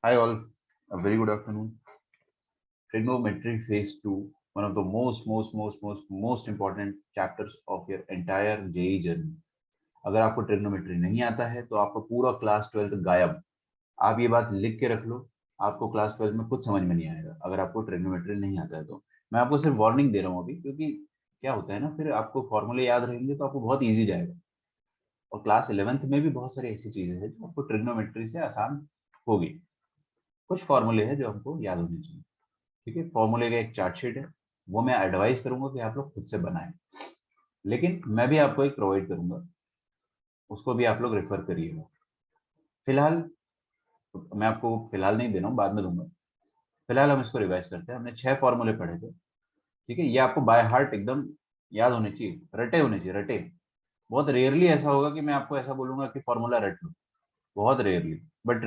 Hi all, a very good afternoon. Trigonometry phase 2, one of the most important chapters of your entire JEE journey. अगर आपको trigonometry नहीं आता है तो आपका पूरा क्लास 12 गायब। आप ये बात लिख के रख लो, आपको क्लास 12 में कुछ समझ में नहीं आएगा अगर आपको ट्रिग्नोमेट्री नहीं आता है तो। मैं आपको सिर्फ वार्निंग दे रहा हूँ अभी, क्योंकि क्या होता है ना, फिर आपको फॉर्मूले याद रहेंगे तो आपको बहुत ईजी जाएगा। और क्लास 11th में भी बहुत सारी ऐसी चीजें हैं जो आपको ट्रिग्नोमेट्री से आसान होगी। कुछ फॉर्मूले हैं जो हमको याद होने चाहिए। ठीक है, फॉर्मूले का एक चार्ट शीट है, वो मैं एडवाइस करूंगा कि आप लोग खुद से बनाएं, लेकिन मैं भी आपको एक प्रोवाइड करूंगा, उसको भी आप लोग रेफर करिएगा। फिलहाल मैं आपको फिलहाल नहीं दे रहा हूँ, बाद में दूंगा। फिलहाल हम इसको रिवाइज करते हैं। हमने 6 फॉर्मूले पढ़े थे। ठीक है, ये आपको बाय हार्ट एकदम याद होने चाहिए, रटे होने चाहिए, रटे। बहुत रेयरली ऐसा होगा कि मैं आपको ऐसा बोलूंगा कि फॉर्मूला रट लो, बहुत रेयरली। बट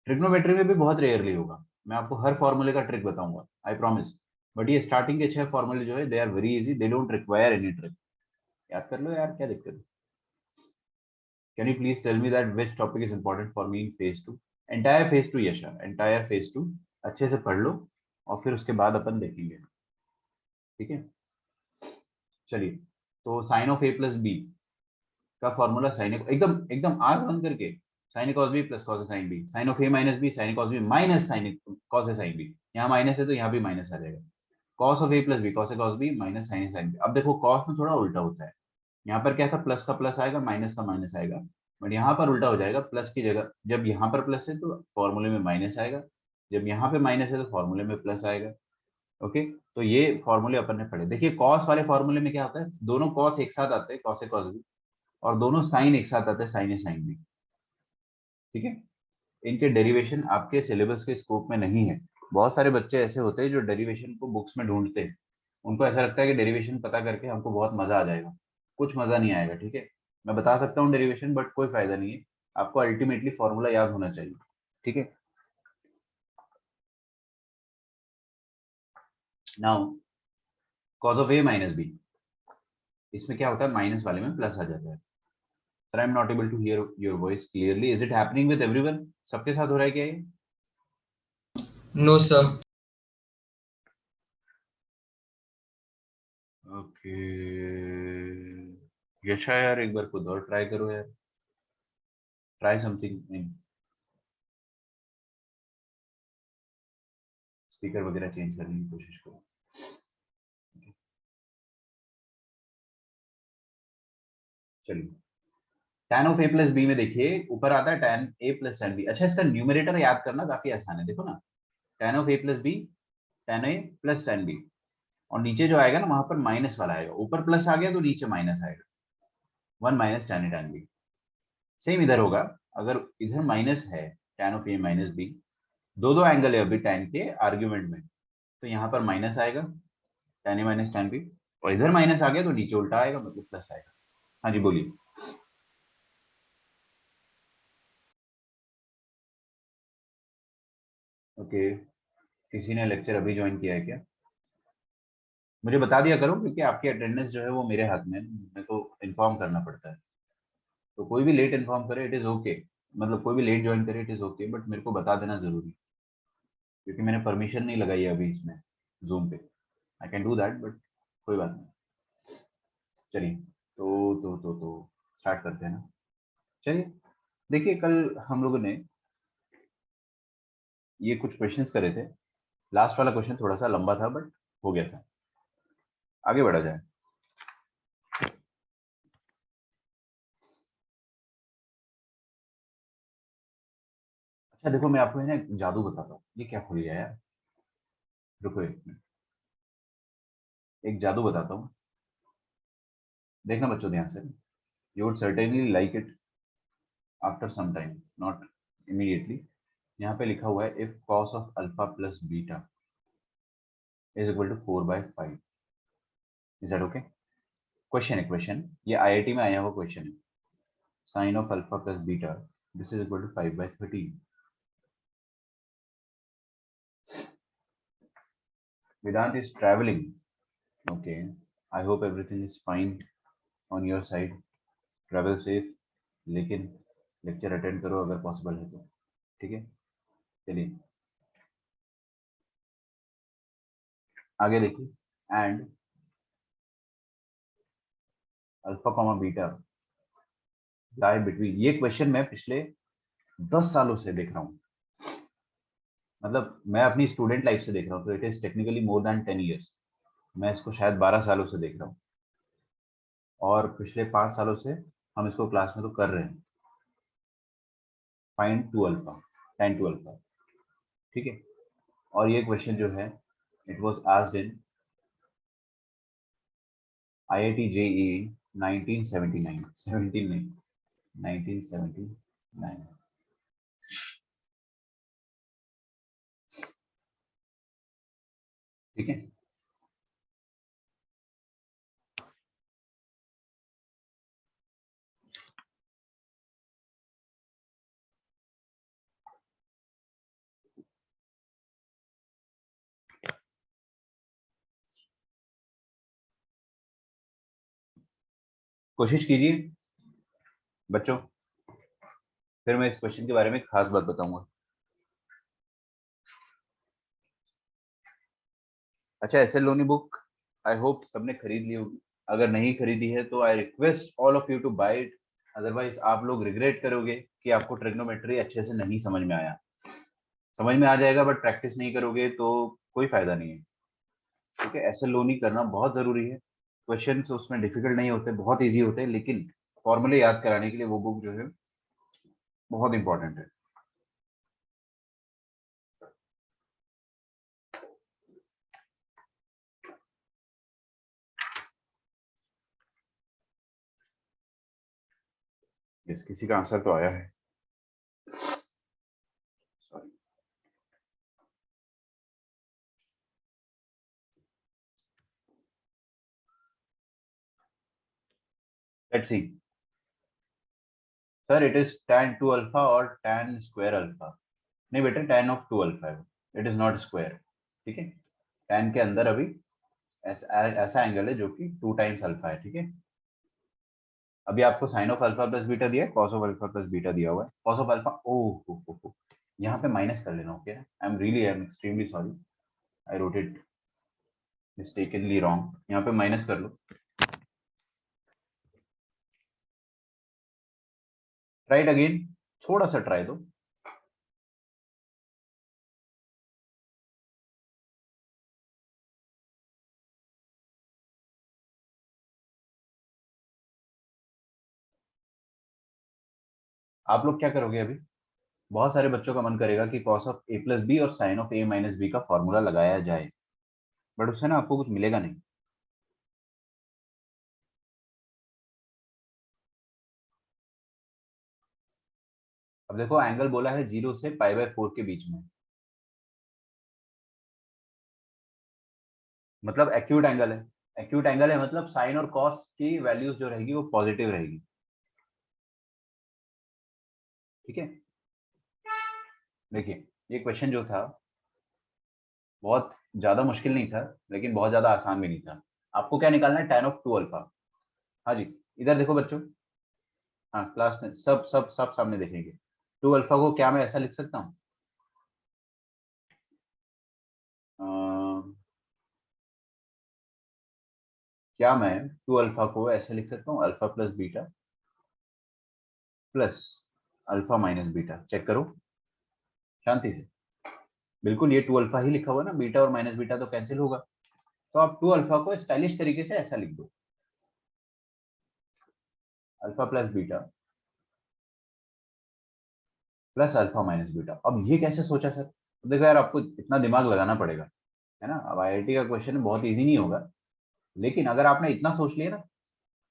ट्रिग्नोमेट्री में भी बहुत रेयरली होगा। मैं आपको हर फॉर्मूले का ट्रिक बताऊंगा, आई प्रॉमिस। बट ये स्टार्टिंग के 6 फॉर्मूले जो है, they are very easy, they don't require any trick. याद कर लो यार, क्या दिक्कत है। Can you please tell me that which topic is important for me in phase 2? Entire phase 2, Yasha, entire phase 2 अच्छे से पढ़ लो और फिर उसके बाद अपन देखेंगे। ठीक है, चलिए। तो sine of A plus B का फॉर्मूला, साइन एकदम एकदम आंख बंद करके, sine cos B plus cos sine B, sine of A minus B, sine cos B minus sine cos sine B. यहाँ माइनस है तो यहाँ भी माइनस आ जाएगा। Cos of A plus B, cos cos B minus sine sine B. अब देखो, cos में थोड़ा उल्टा होता है। यहाँ पर क्या था, प्लस का प्लस आएगा, माइनस का माइनस आएगा। बट यहाँ पर उल्टा हो जाएगा, प्लस की जगह जब यहाँ पर प्लस है तो फॉर्मूले में माइनस आएगा, जब यहाँ पे माइनस है तो फॉर्मूले में प्लस आएगा। ओके, तो ये फॉर्मूले अपन ने पढ़े। देखिए, कॉस वाले फॉर्मूले में क्या होता है, दोनों कॉस एक साथ आते हैं, कॉस ए कॉस बी, और दोनों साइन एक साथ आते हैं, साइन ए साइन बी। ठीक है, इनके डेरिवेशन आपके सिलेबस के स्कोप में नहीं है। बहुत सारे बच्चे ऐसे होते हैं जो डेरिवेशन को बुक्स में ढूंढते हैं, उनको ऐसा लगता है कि डेरिवेशन पता करके हमको बहुत मजा आ जाएगा। कुछ मजा नहीं आएगा। ठीक है, मैं बता सकता हूँ डेरिवेशन, बट कोई फायदा नहीं है। आपको अल्टीमेटली फॉर्मूला याद होना चाहिए। ठीक है, now cos of A minus B, इसमें क्या होता है, माइनस वाले में प्लस आ जाता है। Sir, I am not able to hear your voice clearly, is it happening with everyone? सबके साथ हो रहा है क्या ये? No, sir. ओके, यशा यार, एक बार खुद और ट्राई करो यार, ट्राई समथिंग। स्पीकर वगैरह चेंज करने की कोशिश करो। चलिए, tan of A plus B में देखिए, ऊपर आता है tan A plus tan B. अच्छा, इसका न्यूमरेटर याद करना काफी आसान है, देखो ना, tan of A plus B, tan A plus tan B. और नीचे जो आएगा ना, वहां पर माइनस वाला आएगा, ऊपर प्लस आ गया तो नीचे माइनस आएगा, 1 minus tan A tan B. Same इधर होगा, अगर इधर माइनस है, tan of A minus B, दो दो एंगल है अभी tan के आर्ग्यूमेंट में, तो यहाँ पर माइनस आएगा, tan ए माइनस tan बी। और इधर माइनस आ गया तो नीचे उल्टा आएगा, मतलब प्लस आएगा। हाँ जी, बोलिए। ओके, किसी ने लेक्चर अभी ज्वाइन किया है क्या? मुझे बता दिया करो, क्योंकि आपकी अटेंडेंस जो है वो मेरे हाथ में है, मेरे को इन्फॉर्म करना पड़ता है। तो कोई भी लेट इन्फॉर्म करे, इट इज ओके। मतलब कोई भी लेट ज्वाइन करे, इट इज ओके, बट मेरे को बता देना जरूरी, क्योंकि मैंने परमिशन नहीं लगाई है अभी इसमें, जूम पे। आई कैन डू दैट, बट कोई बात नहीं। चलिए, तो स्टार्ट करते हैं ना। चलिए, देखिए, कल हम लोगों ने ये कुछ क्वेश्चंस करे थे। लास्ट वाला क्वेश्चन थोड़ा सा लंबा था, बट हो गया था। आगे बढ़ा जाए। अच्छा देखो, मैं आपको है ना एक जादू बताता हूँ। ये क्या खुल गया यार, रुको एक मिनट। एक जादू बताता हूँ, देखना बच्चों ध्यान से। You would certainly like it after some time, not immediately. यहाँ पे लिखा हुआ है, if cos of alpha plus beta is equal to 4/5, is that okay? Question है, क्वेश्चन, ये आईआईटी में आया हुआ क्वेश्चन है। Sine of alpha plus beta, this is equal to 5/13। Vedant is travelling. Okay, I hope everything is fine on your side. Travel safe, लेकिन lecture attend करो अगर possible है तो। ठीक है, चलिए आगे देखिए। And alpha comma beta lie between, ये क्वेश्चन मैं पिछले 10 सालों से देख रहा हूँ, मतलब मैं अपनी स्टूडेंट लाइफ से देख रहा हूँ, तो it is technically more than 10 years. मैं इसको शायद 12 सालों से देख रहा हूँ, और पिछले 5 सालों से हम इसको क्लास में तो कर रहे हैं। Find two alpha, tan two alpha, ठीक है। और ये क्वेश्चन जो है it was asked in IIT JEE 1979, 17 नहीं, 1979, ठीक है। कोशिश कीजिए बच्चों, फिर मैं इस क्वेश्चन के बारे में एक खास बात बताऊंगा। अच्छा, ऐसे लोनी बुक आई होप सबने खरीद ली होगी। अगर नहीं खरीदी है तो I request all of you to buy it, otherwise आप लोग रिग्रेट करोगे कि आपको ट्रिग्नोमेट्री अच्छे से नहीं समझ में आया। समझ में आ जाएगा बट प्रैक्टिस नहीं करोगे तो कोई फायदा नहीं है, ठीक है। ऐसे लोनी करना बहुत जरूरी है। क्वेश्चंस उसमें डिफिकल्ट नहीं होते, बहुत इजी होते हैं, लेकिन फॉर्मूले याद कराने के लिए वो बुक जो है बहुत इंपॉर्टेंट है। यस, किसी का आंसर तो आया है, sorry. Let's see sir, it is tan two alpha और tan स्क्वायर अल्फा। नहीं बेटा, tan ऑफ टू अल्फा है, इट इज नॉट स्क्वायर, ठीक है। tan के अंदर अभी ऐसा ऐसा एंगल है जो कि 2 टाइम्स अल्फा है, ठीक है। अभी आपको sine of alpha plus beta दिया है, cos of alpha plus beta दिया हुआ है। कॉस ऑफ अल्फा, ओ यहाँ पे माइनस कर लेना, okay. I am extremely sorry, I wrote it mistakenly wrong, यहाँ पे माइनस कर लो। ट्राई इट अगेन, थोड़ा सा ट्राई दो। आप लोग क्या करोगे अभी, बहुत सारे बच्चों का मन करेगा कि cos of A plus B और sine of A minus B का फॉर्मूला लगाया जाए, बट उससे ना आपको कुछ मिलेगा नहीं। अब देखो, एंगल बोला है 0 से π/4 के बीच में, मतलब एक्यूट एंगल है। एक्यूट एंगल है मतलब साइन और कॉस की वैल्यूज जो रहेगी वो पॉजिटिव रहेगी, ठीक है। देखिए, ये क्वेश्चन जो था बहुत ज्यादा मुश्किल नहीं था, लेकिन बहुत ज्यादा आसान भी नहीं था। आपको क्या निकालना है, tan ऑफ टू अल्फा। हाँ जी, इधर देखो बच्चों, हाँ क्लास में सब सब सब सामने देखेंगे। टू अल्फा को क्या मैं ऐसा लिख सकता हूँ, क्या मैं टू अल्फा को ऐसे लिख सकता हूँ, alpha plus beta plus alpha minus beta. Check करो शांति से, बिल्कुल ये टू अल्फा ही लिखा हुआ है ना, बीटा और माइनस बीटा तो कैंसिल होगा। तो आप टू अल्फा को स्टाइलिश तरीके से ऐसा लिख दो, alpha plus beta plus alpha minus beta. अब ये कैसे सोचा सर, तो देखो यार, आपको इतना दिमाग लगाना पड़ेगा, है ना। अब IIT का क्वेश्चन बहुत इजी नहीं होगा, लेकिन अगर आपने इतना सोच लिया ना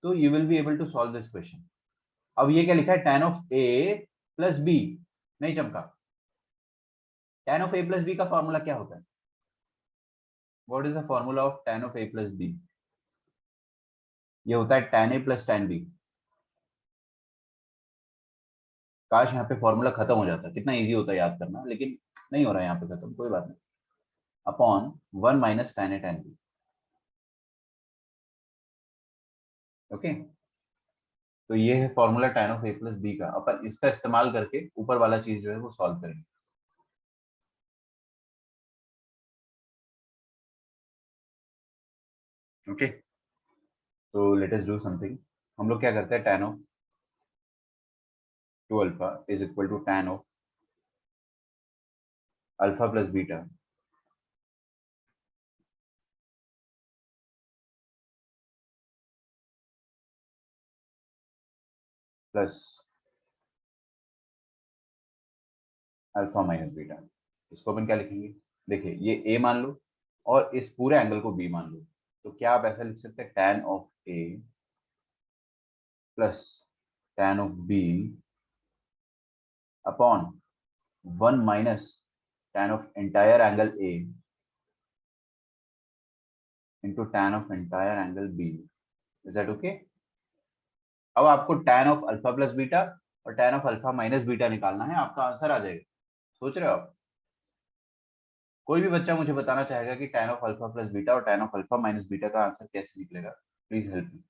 तो you will be able to solve this question. अब ये क्या लिखा है, tan of A plus B, नहीं चमका। tan of A plus B का फॉर्मूला क्या होता है, what is the formula of tan of A plus B? ये होता है tan A plus tan B. काश यहाँ पे फॉर्मूला खत्म हो जाता, कितना इजी होता है याद करना, लेकिन नहीं हो रहा है यहाँ पे खत्म, कोई बात नहीं। Upon 1 minus tan A tan B, okay. तो ये है formula tan of a plus B का। अपन इसका इस्तेमाल करके ऊपर वाला चीज जो है वो सॉल्व करेंगे। ओके, तो लेट अस डू समथिंग। हम लोग क्या करते हैं, tan of 2 alpha is equal to tan of alpha plus beta plus alpha minus beta. इसको अपन क्या लिखेंगे, देखिए ये a मान लो और इस पूरे एंगल को b मान लो। तो क्या आप ऐसा लिख सकते हैं, tan of a plus tan of b upon 1 minus tan of entire angle a into tan of entire angle b। Is that okay? अब आपको tan of alpha plus beta और tan of alpha minus beta निकालना है, आपका answer आ जाएगा। सोच रहे हो आप? कोई भी बच्चा मुझे बताना चाहेगा कि tan of alpha plus beta और tan of alpha minus beta का आंसर कैसे निकलेगा? Please help me.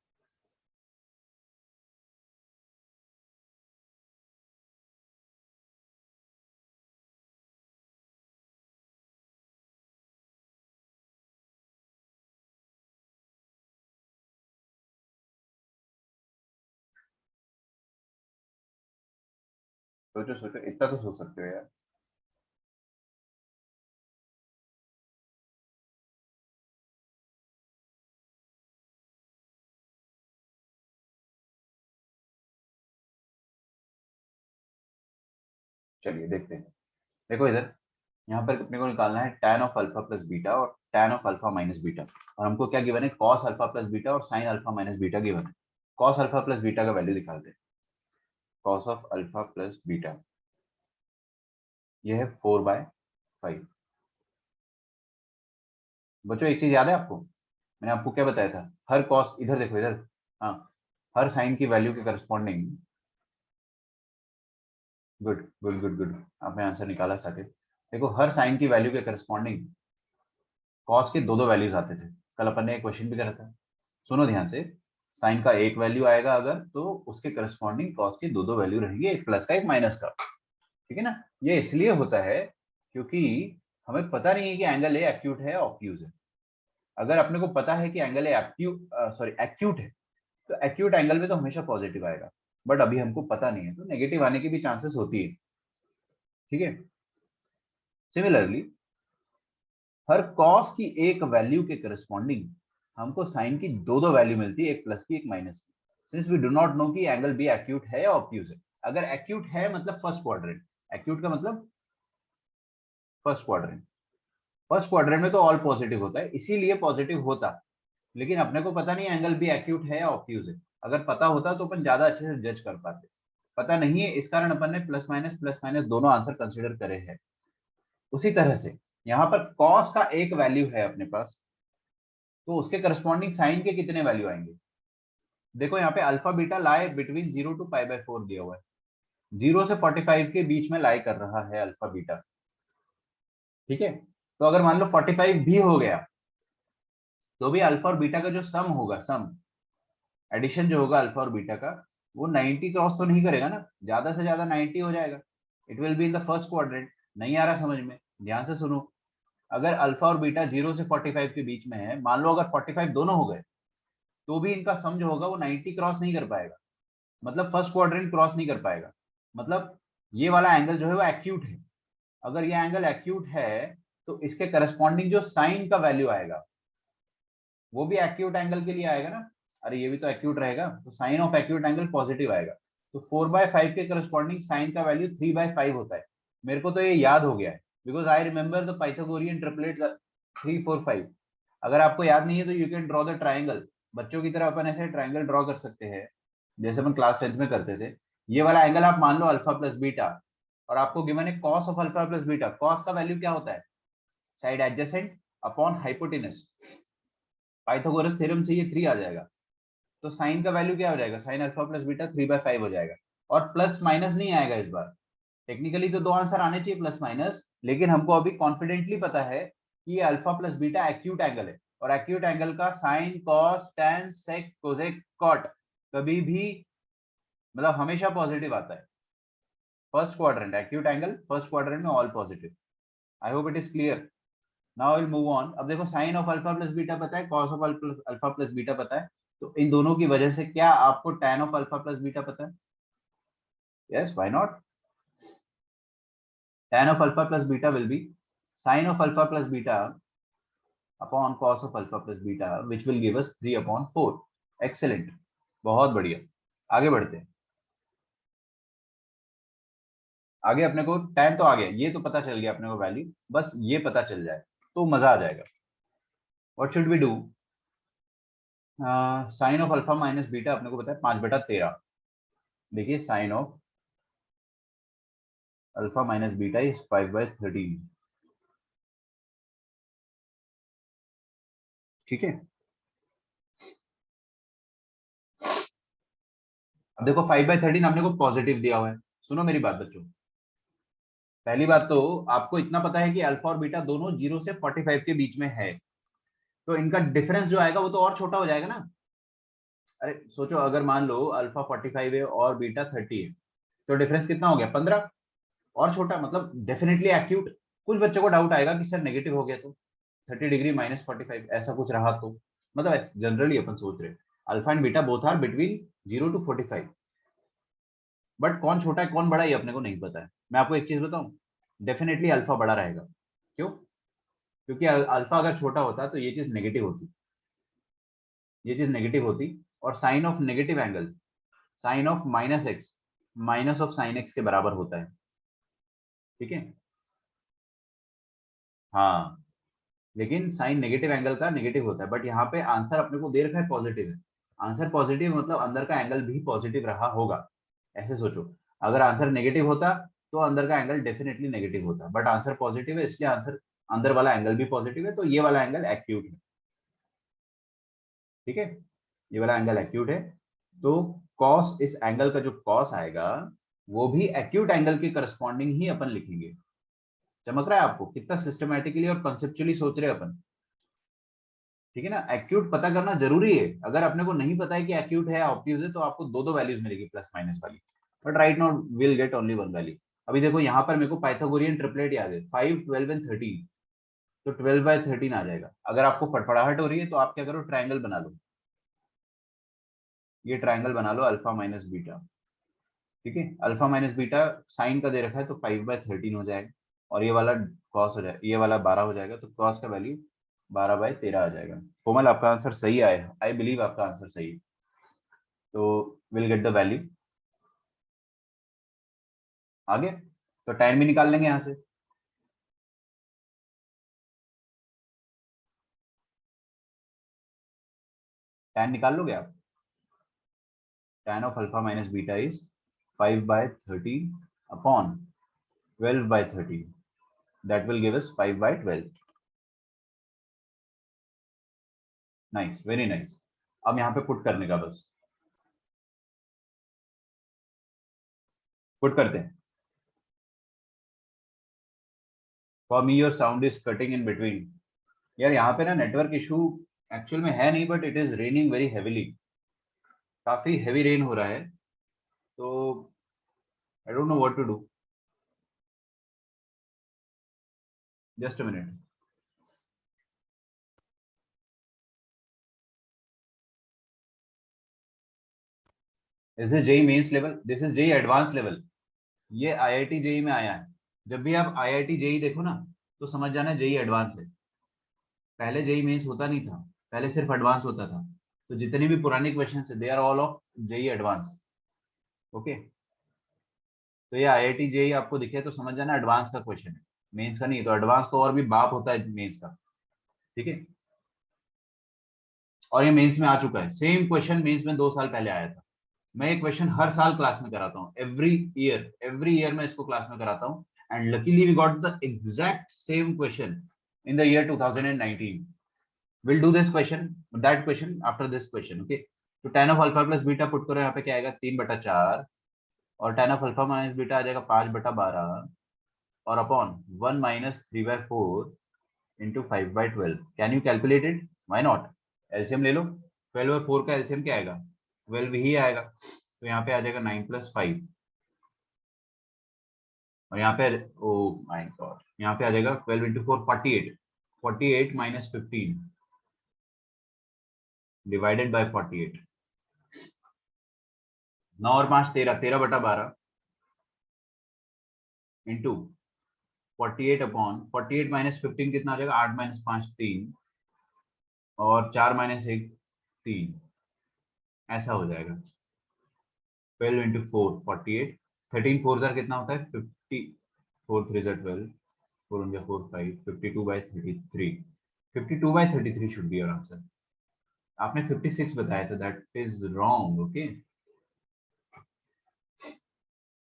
सोचो सोचो, इतना तो सोच सकते हो यार। चलिए देखते हैं। देखो इधर, यहाँ पर अपने को निकालना है tan of alpha plus beta और tan of alpha minus beta. और हमको क्या गिवन है, cos अल्फा प्लस बीटा और sin alpha minus beta given है। cos अल्फा प्लस बीटा का वैल्यू निकालते हैं। cos of alpha plus beta ये है 4/5। बच्चों एक चीज याद है आपको, मैंने आपको क्या बताया था, हर cos, इधर देखो इधर, हाँ, हर साइन की वैल्यू के corresponding, good good good good, आपने आंसर निकाला साके। देखो हर साइन की वैल्यू के करस्पॉन्डिंग कॉस के दो दो वैल्यूज आते थे। कल अपन ने एक क्वेश्चन भी करा था, सुनो ध्यान से। साइन का एक वैल्यू आएगा अगर, तो उसके करस्पॉन्डिंग कॉस के दो दो वैल्यू रहेंगे, एक प्लस का एक माइनस का। ठीक है ना? ये इसलिए होता है क्योंकि हमें पता नहीं है कि एंगल ए एक्यूट है या ऑब्ट्यूज है। अगर अपने को पता है कि एंगल ए एक्यूट है, तो एक्यूट एंगल में तो हमेशा पॉजिटिव आएगा। बट अभी हमको पता नहीं है, तो नेगेटिव आने की भी चांसेस होती है। ठीक है? सिमिलरली हर कॉस की एक वैल्यू के करस्पॉन्डिंग हमको साइन की दो दो वैल्यू मिलती है, एक प्लस की एक माइनस की। Since we do not know कि एंगल बी एक्यूट है या ऑब्ट्यूज है। अगर एक्यूट है मतलब फर्स्ट क्वाड्रेंट, एक्यूट का मतलब फर्स्ट क्वाड्रेंट, फर्स्ट क्वाड्रेंट में तो ऑल पॉजिटिव होता है, इसीलिए पॉजिटिव होता। लेकिन अपने को पता नहीं एंगल बी एक्यूट है या ऑब्ट्यूज है। अगर पता होता तो अपन ज्यादा अच्छे से जज कर पाते। पता नहीं है, इस कारण अपन ने प्लस माइनस दोनों आंसर कंसिडर करे हैं। उसी तरह से यहाँ पर कॉस का एक वैल्यू है अपने पास, तो उसके करस्पॉन्डिंग साइन के कितने वैल्यू आएंगे। देखो यहाँ पे alpha beta lie between 0 to π/4 दिया हुआ है। 0 से 45 के बीच में लाई कर रहा है अल्फा बीटा। ठीक है? तो अगर मान लो 45 भी हो गया, तो भी अल्फा और बीटा का जो सम होगा, सम एडिशन जो होगा अल्फा और बीटा का, वो 90 क्रॉस तो नहीं करेगा ना, ज्यादा से ज्यादा 90 हो जाएगा। It will be in the first quadrant. नहीं आ रहा समझ में? ध्यान से सुनो। अगर अल्फा और बीटा 0 से 45 के बीच में है, मान लो अगर 45 दोनों हो गए, तो भी इनका सम जो होगा वो 90 क्रॉस नहीं कर पाएगा। मतलब फर्स्ट क्वाड्रेंट क्रॉस नहीं कर पाएगा। मतलब ये वाला एंगल जो है वो एक्यूट है। अगर ये एंगल एक्यूट है, तो इसके करस्पॉन्डिंग जो साइन का वैल्यू आएगा, वो भी एक्यूट एंगल के लिए आएगा ना। अरे ये भी तो एक्यूट रहेगा, तो sine of acute angle positive आएगा। तो 4/5 के करस्पॉन्डिंग साइन का वैल्यू 3/5 होता है। मेरे को तो ये याद हो गया है, because I remember the Pythagorean triplets 3 4 5। अगर आपको याद नहीं है तो you can draw the triangle. बच्चों की तरह अपन ऐसे ट्राइंगल ड्रॉ कर सकते हैं, जैसे अपन क्लास 10th में करते थे। ये वाला एंगल आप मान लो अल्फा प्लस बीटा, और आपको गिवन है cos of alpha plus beta. Cos का वैल्यू क्या होता है, side adjacent upon hypotenuse. Pythagoras theorem से ये 3 आ जाएगा। तो साइन का वैल्यू क्या हो जाएगा, साइन अल्फा प्लस बीटा 3/5 हो जाएगा। और प्लस माइनस नहीं आएगा इस बार। टेक्निकली तो दो आंसर आने चाहिए प्लस माइनस, लेकिन हमको अभी कॉन्फिडेंटली पता है कि ये alpha plus beta acute angle है। और एक्यूट एंगल का sine cos tan sec cosec cot कभी भी मतलब हमेशा पॉजिटिव आता है। First quadrant acute angle, first quadrant में all positive. I hope it is clear. Now will move on. अब देखो sine of alpha plus beta पता है, cos of alpha plus beta पता है, तो इन दोनों की वजह से क्या आपको tan of alpha plus beta पता है? Yes, why not. tan of alpha plus beta will be sin of alpha plus beta upon cos of alpha plus beta, which will give us 3/4. Excellent, बहुत बढ़िया। आगे बढ़ते हैं। आगे अपने को tan तो आ गया, ये तो पता चल गया अपने को वैल्यू, बस ये पता चल जाए तो मजा आ जाएगा। What should we do? Sine of alpha minus beta अपने को पता है 5/13। देखिए sine of alpha minus beta is 5/13। ठीक है, अब देखो 5/13 आपने को पॉजिटिव दिया हुआ है। सुनो मेरी बात बच्चों, पहली बात तो आपको इतना पता है कि अल्फा और बीटा दोनों 0 से 45 के बीच में है, तो इनका डिफरेंस जो आएगा वो तो और छोटा हो जाएगा ना। अरे सोचो, अगर मान लो अल्फा 45 है और बीटा 30 है, तो डिफरेंस कितना हो गया? 15। और छोटा मतलब डेफिनेटली एक्यूट। कुछ बच्चों को डाउट आएगा कि सर नेगेटिव हो गया तो 30 डिग्री माइनस 45 ऐसा कुछ रहा तो, मतलब जनरली अपन सोच रहे alpha and beta both are between 0 to 45, but कौन छोटा है कौन बड़ा है ये अपने को नहीं पता है। मैं आपको एक चीज बताऊं, डेफिनेटली अल्फा बड़ा रहेगा। क्यों? क्योंकि अल्फा अगर छोटा होता तो ये चीज नेगेटिव होती, ये चीज नेगेटिव होती। और sine of negative angle, sine of minus X minus of sine X के बराबर होता है। ठीक है, हाँ, लेकिन साइन नेगेटिव एंगल का नेगेटिव होता है, बट यहाँ पे आंसर अपने को दे रखा है पॉजिटिव है। आंसर पॉजिटिव मतलब अंदर का एंगल भी पॉजिटिव रहा होगा। ऐसे सोचो, अगर आंसर नेगेटिव होता तो अंदर का एंगल डेफिनेटली नेगेटिव होता, बट आंसर पॉजिटिव है इसलिए आंसर अंदर वाला एंगल भी पॉजिटिव है, तो ये वाला एंगल एक्यूट है। ठीक है, ये वाला एंगल एक्यूट है, तो कॉस, इस एंगल का जो कॉस आएगा वो भी एक्यूट एंगल के करस्पॉन्डिंग ही अपन लिखेंगे। चमक रहा है आपको कितना सिस्टमैटिकली और कंसेप्चुअली सोच रहे हैं अपन? ठीक है ना, एक्यूट पता करना जरूरी है। अगर अपने को नहीं पता है कि एक्यूट है या ऑब्ट्यूज है तो आपको दो दो वैल्यूज मिलेगी प्लस माइनस वाली, but right now will get only one value. अभी देखो यहाँ पर मेरे को पाइथागोरियन ट्रिपलेट याद है, 5, 12 एंड 13, तो 12/13 आ जाएगा। अगर आपको फटफड़ाहट हो रही है तो आप क्या करो, ट्राइंगल बना लो। ये ट्राइंगल बना लो अल्फा माइनस बीटा। ठीक है, अल्फा माइनस बीटा साइन का दे रखा है तो 5/13 हो जाएगा, और ये वाला कॉस हो जाएगा, ये वाला 12 हो जाएगा, तो कॉस का वैल्यू 12/13 आ जाएगा। कोमल आपका आंसर सही आया, आई बिलीव आपका आंसर सही है, तो विल गेट द वैल्यू। आगे तो टाइम भी निकाल लेंगे यहाँ से। टाइम निकाल लोगे आप? tan of alpha minus beta is 5/13 upon 12/13, that will give us 5/12. Nice, very nice. अब यहाँ पे पुट करने का बस, पुट करते हैं। For me your sound is cutting in between. यार यहाँ पे ना नेटवर्क इशू एक्चुअल में है नहीं, but it is raining very heavily, काफी हेवी रेन हो रहा है, तो I don't know what to do. Just a minute. This is JEE mains level, this is JEE advance level, ये आईआईटी जेई में आया है। जब भी आप आईआईटी जेई देखो ना तो समझ जाना जेई एडवांस है। पहले जेई मेंस होता नहीं था, पहले सिर्फ एडवांस होता था, तो जितने भी पुराने क्वेश्चन है they are all of JEE advance. Okay, तो ये आईआईटी जेई आपको दिखे तो समझ जाना एडवांस का क्वेश्चन है, मेंस का नहीं। तो एडवांस तो और भी बाप होता है मेंस का। ठीक है, और ये मेंस में आ चुका है, सेम क्वेश्चन मेंस में 2 साल पहले आया था। मैं ये क्वेश्चन हर साल क्लास में कराता हूँ, एवरी ईयर मैं इसको क्लास में कराता हूँ, and luckily we got the exact same question in the year 2019। We'll do this question, that question after this question, okay? तो tan of alpha plus beta put करो, यहाँ पे क्या आएगा 3/4, और tan of alpha minus beta आ जाएगा 5/12, और upon 1 minus 3/4 into 5/12। Can you calculate it? Why not? LCM ले लो, 12 और 4 का एलसीएम क्या आएगा? 12 ही आएगा। तो यहाँ पे आ जाएगा 9 + 5 और यहाँ पे ओ माय गॉड यहाँ पे आ जाएगा 12 × 4 48 48 - 15 डिवाइडेड बाय 48 9 और 5 13 13/12 इंटू 48 - 15 कितना आ जाएगा 8 - 5 3 और 4 - 1 3 ऐसा हो जाएगा 12 × 4 48 13 4 जार कितना होता है 50 4 3 jar 12 4 1 4 5 52/33 52/33 should be your answer आपने 56 बताया था दैट इज रॉन्ग ओके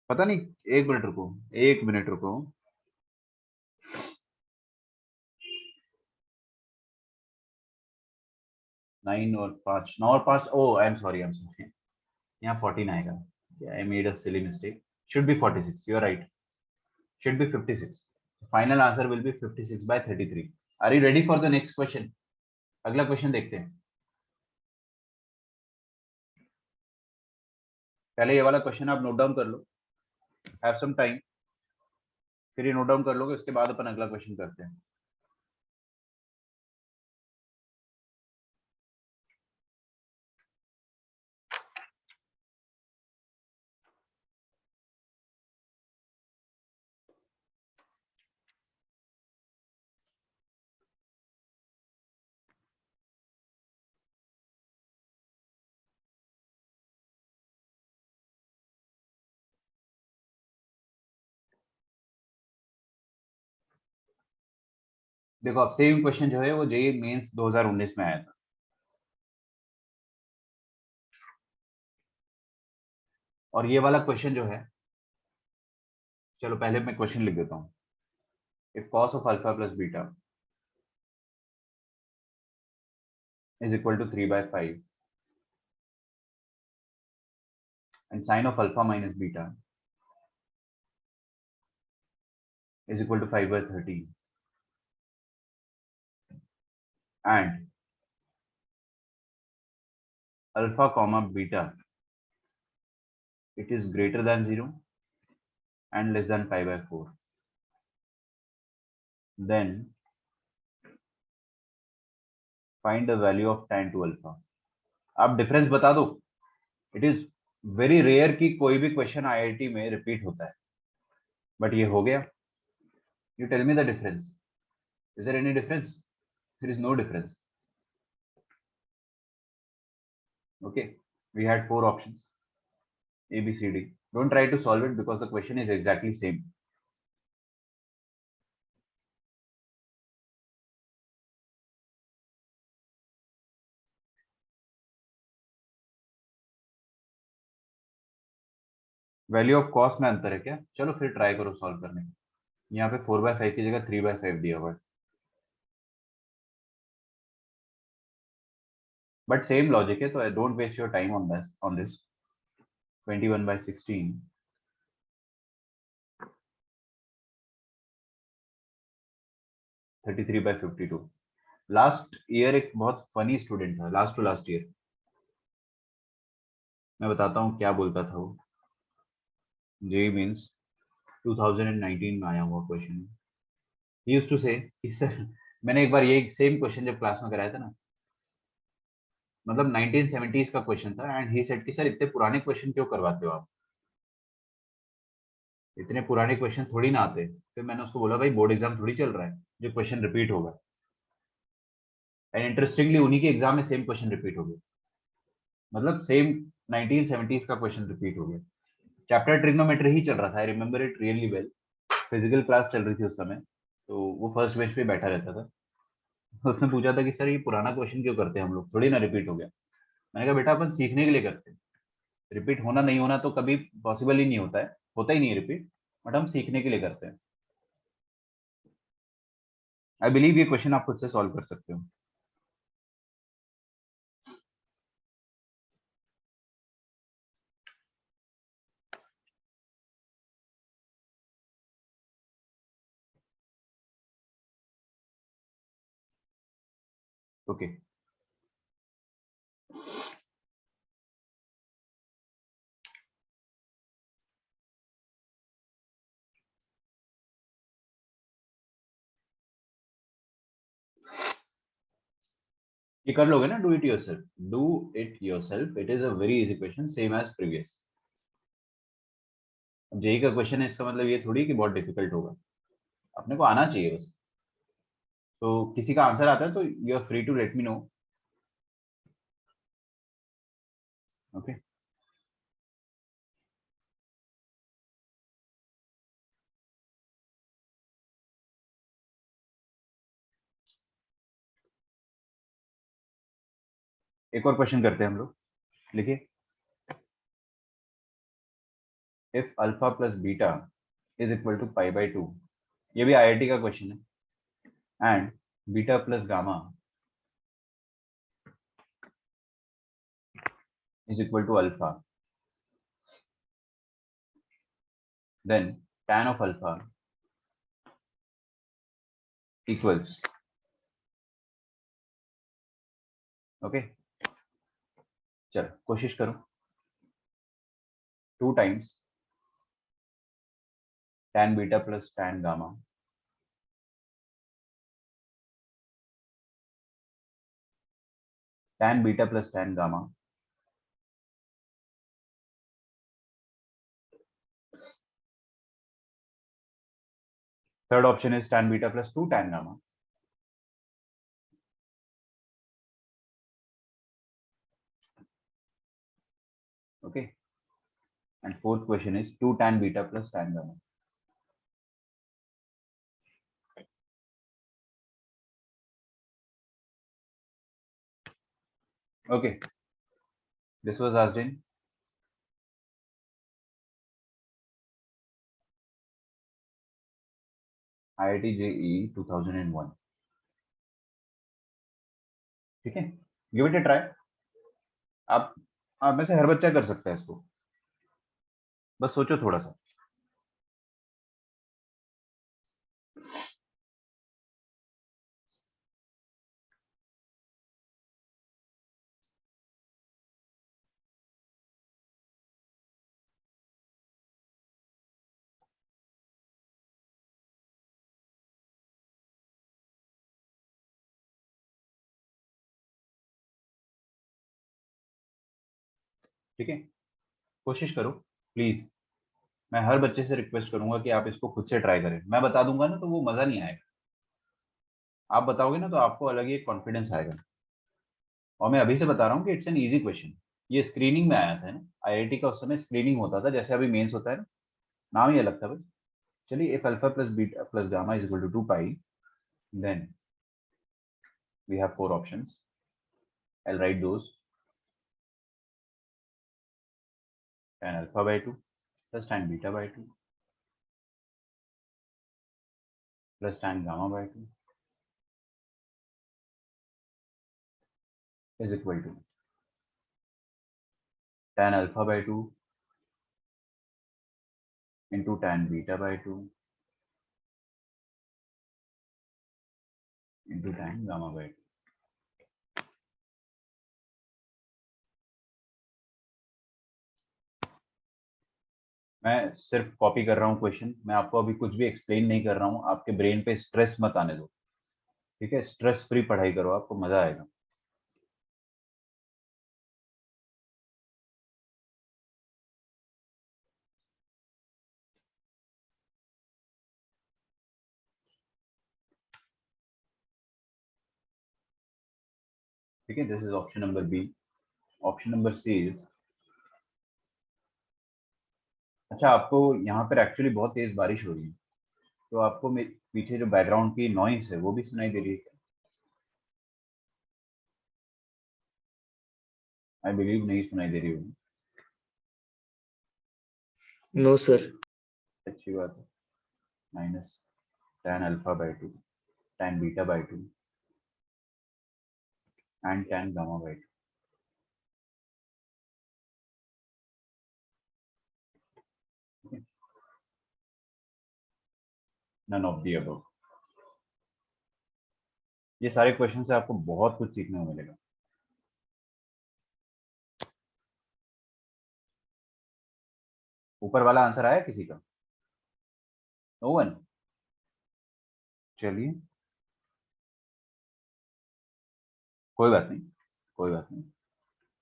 पता नहीं 1 मिनट रुको 1 मिनट रुको 9 और 5 9 और 5 ओ आई एम सॉरी यहाँ 14 आएगा I made a silly mistake should be 46 you are right should be 56 final answer will be 56/33 are you ready for the next question अगला question देखते हैं पहले ये वाला क्वेश्चन आप नोट डाउन कर लो हैव सम टाइम फिर ये नोट डाउन कर लोगे उसके बाद अपन अगला क्वेश्चन करते हैं देखो अब सेम क्वेश्चन जो है वो जेईई मेंस 2019 में आया था और ये वाला क्वेश्चन जो है चलो पहले मैं क्वेश्चन लिख देता हूँ if cos of alpha plus beta is equal to 3/5 and sin of alpha minus beta is equal to 5/13 and alpha comma beta it is greater than 0 and less than 5/4 then find the value of tan to alpha आप difference बता दो it is very rare कि कोई भी question IIT में repeat होता है but ये हो गया you tell me the difference is there any difference there is no difference okay we had 4 options a b c d don't try to solve it because the question is exactly same value of cost में अंतर है क्या चलो फिर try करो solve करने की यहाँ पे 4/5 की जगह 3/5 दिया हुआ है बट सेम लॉजिक है तो I don't waste your time on this 21/16 33/52 last year एक बहुत फनी स्टूडेंट था लास्ट टू लास्ट ईयर मैं बताता हूँ क्या बोलता था वो जेई मींस 2019 में आया हुआ क्वेश्चन ही यूज्ड टू से कि सर मैंने एक बार ये सेम क्वेश्चन जब क्लास में कराया था ना मतलब 1970s का क्वेश्चन था एंड ही सेड कि सर इतने पुराने क्वेश्चन क्यों करवाते हो आप इतने पुराने क्वेश्चन थोड़ी ना आते फिर मैंने उसको बोला भाई बोर्ड एग्जाम थोड़ी चल रहा है जो क्वेश्चन रिपीट होगा एंड इंटरेस्टिंगली उन्हीं के एग्जाम में सेम क्वेश्चन रिपीट हो गया मतलब सेम 1970s का क्वेश्चन रिपीट हो गया चैप्टर ट्रिग्नोमेट्री ही चल रहा था I remember it really well physical class चल रही थी उस समय तो वो फर्स्ट बेंच पे बैठा रहता था उसने पूछा था कि सर ये पुराना क्वेश्चन क्यों करते हैं हम लोग थोड़ी ना रिपीट हो गया मैंने कहा बेटा अपन सीखने के लिए करते हैं रिपीट होना नहीं होना तो कभी पॉसिबल ही नहीं होता है होता ही नहीं है रिपीट बट हम सीखने के लिए करते हैं आई बिलीव ये क्वेश्चन आप खुद से सॉल्व कर सकते हो ओके ये कर लोगे ना, do it yourself, do it yourself, it is a very easy question, same as previous. अब जेई का क्वेश्चन है, इसका मतलब ये थोड़ी कि बहुत डिफिकल्ट होगा, अपने को आना चाहिए बस। तो किसी का आंसर आता है तो you are free to let me know. Okay, एक और क्वेश्चन करते हैं हम लोग। लिखिए, if alpha plus beta is equal to pi by two, ये भी आईआईटी का क्वेश्चन है, and beta plus gamma is equal to alpha, then tan of alpha equals, okay, चलो कोशिश करो, 2 times tan beta plus tan gamma, tan beta plus tan gamma third option is tan beta plus 2 tan gamma, okay, and fourth question is 2 tan beta plus tan gamma. Okay, this was asked in IIT JEE 2001, ठीक है, give it a try. आप में से हर बच्चा कर सकता है इसको, बस सोचो थोड़ा सा। ठीक है, कोशिश करो प्लीज। मैं हर बच्चे से रिक्वेस्ट करूंगा कि आप इसको खुद से ट्राई करें, मैं बता दूंगा ना तो वो मजा नहीं आएगा, आप बताओगे ना तो आपको अलग ही एक कॉन्फिडेंस आएगा। और मैं अभी से बता रहा हूँ कि इट्स एन इजी क्वेश्चन, ये स्क्रीनिंग में आया था ना, आईआईटी का उस समय स्क्रीनिंग होता था, जैसे अभी मेंस होता है ना, नाम ही अलग था बस। चलिए, if alpha plus beta plus gamma is equal to 2 pi, then we have 4 options, I will write those, tan alpha by 2 plus tan beta by 2 plus tan gamma by 2 is equal to tan alpha by 2 into tan beta by 2 into tan gamma by 2। मैं सिर्फ copy कर रहा हूँ question, मैं आपको अभी कुछ भी एक्सप्लेन नहीं कर रहा हूँ, आपके ब्रेन पे स्ट्रेस मत आने दो, ठीक है, स्ट्रेस फ्री पढ़ाई करो, आपको मजा आएगा। ठीक है, this is option number B. Option number C is, अच्छा आपको यहाँ पर एक्चुअली बहुत तेज बारिश हो रही है, तो आपको पीछे जो बैकग्राउंड की नॉइस है वो भी सुनाई दे रही है? आई बिलीव नहीं सुनाई दे रही होगी। No, sir. अच्छी बात है, minus tan alpha by 2 tan beta by 2 and tan gamma by 2। None of the above. ये सारे क्वेश्चन से आपको बहुत कुछ सीखने को मिलेगा। ऊपर वाला आंसर आया किसी का? No one. चलिए, कोई बात नहीं, कोई बात नहीं,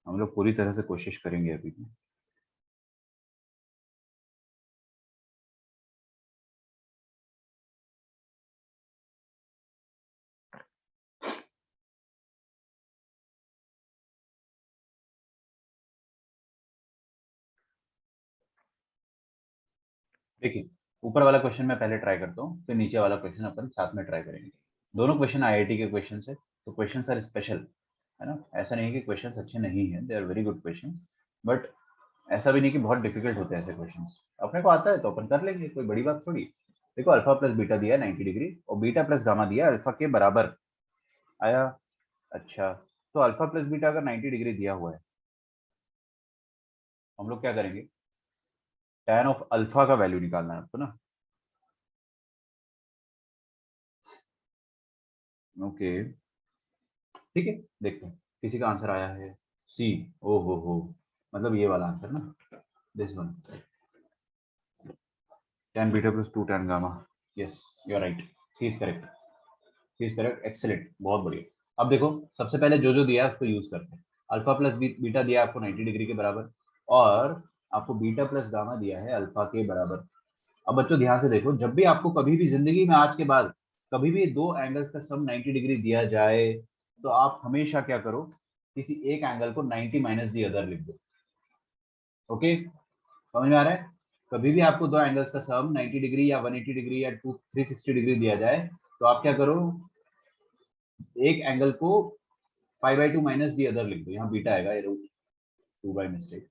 हम लोग पूरी तरह से कोशिश करेंगे अभी भी। देखिए, ऊपर वाला क्वेश्चन मैं पहले ट्राई करता हूँ, फिर नीचे वाला क्वेश्चन अपन साथ में ट्राई करेंगे। दोनों क्वेश्चन आईआईटी के क्वेश्चन है, तो क्वेश्चन आर स्पेशल, है ना। ऐसा नहीं है कि क्वेश्चन अच्छे नहीं है, they are very good question, but ऐसा भी नहीं कि बहुत डिफिकल्ट होते हैं ऐसे क्वेश्चन। अपने को आता है तो अपन कर लेंगे, कोई बड़ी बात थोड़ी। देखो, अल्फा प्लस बीटा दिया है 90 डिग्री, और बीटा प्लस गामा दिया है अल्फा के बराबर आया। अच्छा, तो अल्फा प्लस बीटा अगर 90 डिग्री दिया हुआ है, हम लोग क्या करेंगे, tan ऑफ अल्फा का वैल्यू निकालना है आपको ना। ओके, ठीक है, देखते हैं किसी का आंसर आया है। सी, ओ हो, मतलब ये वाला आंसर ना, this one, tan beta plus 2 tan gamma. Yes, you are right, C is correct, C is correct, excellent, बहुत बढ़िया। अब देखो, सबसे पहले जो जो दिया है उसको यूज करते हैं। अल्फा प्लस बीटा दिया है आपको 90 डिग्री के बराबर, और आपको बीटा प्लस गामा दिया है अल्फा के बराबर। अब बच्चों ध्यान से देखो, जब भी आपको कभी भी जिंदगी में आज के बाद कभी भी दो एंगल्स का सम 90 डिग्री दिया जाए, तो आप हमेशा क्या करो, किसी एक एंगल को 90 माइनस दी अदर लिख दो। ओके, समझ में आ रहा है। कभी भी आपको दो एंगल्स का सम 90 डिग्री या 180 डिग्री या 360 डिग्री दिया जाए, तो आप क्या करो, एक एंगल को पाई by two minus the other लिख दो। यहाँ बीटा आएगा, ये रूट टू बाई मिस्टेक।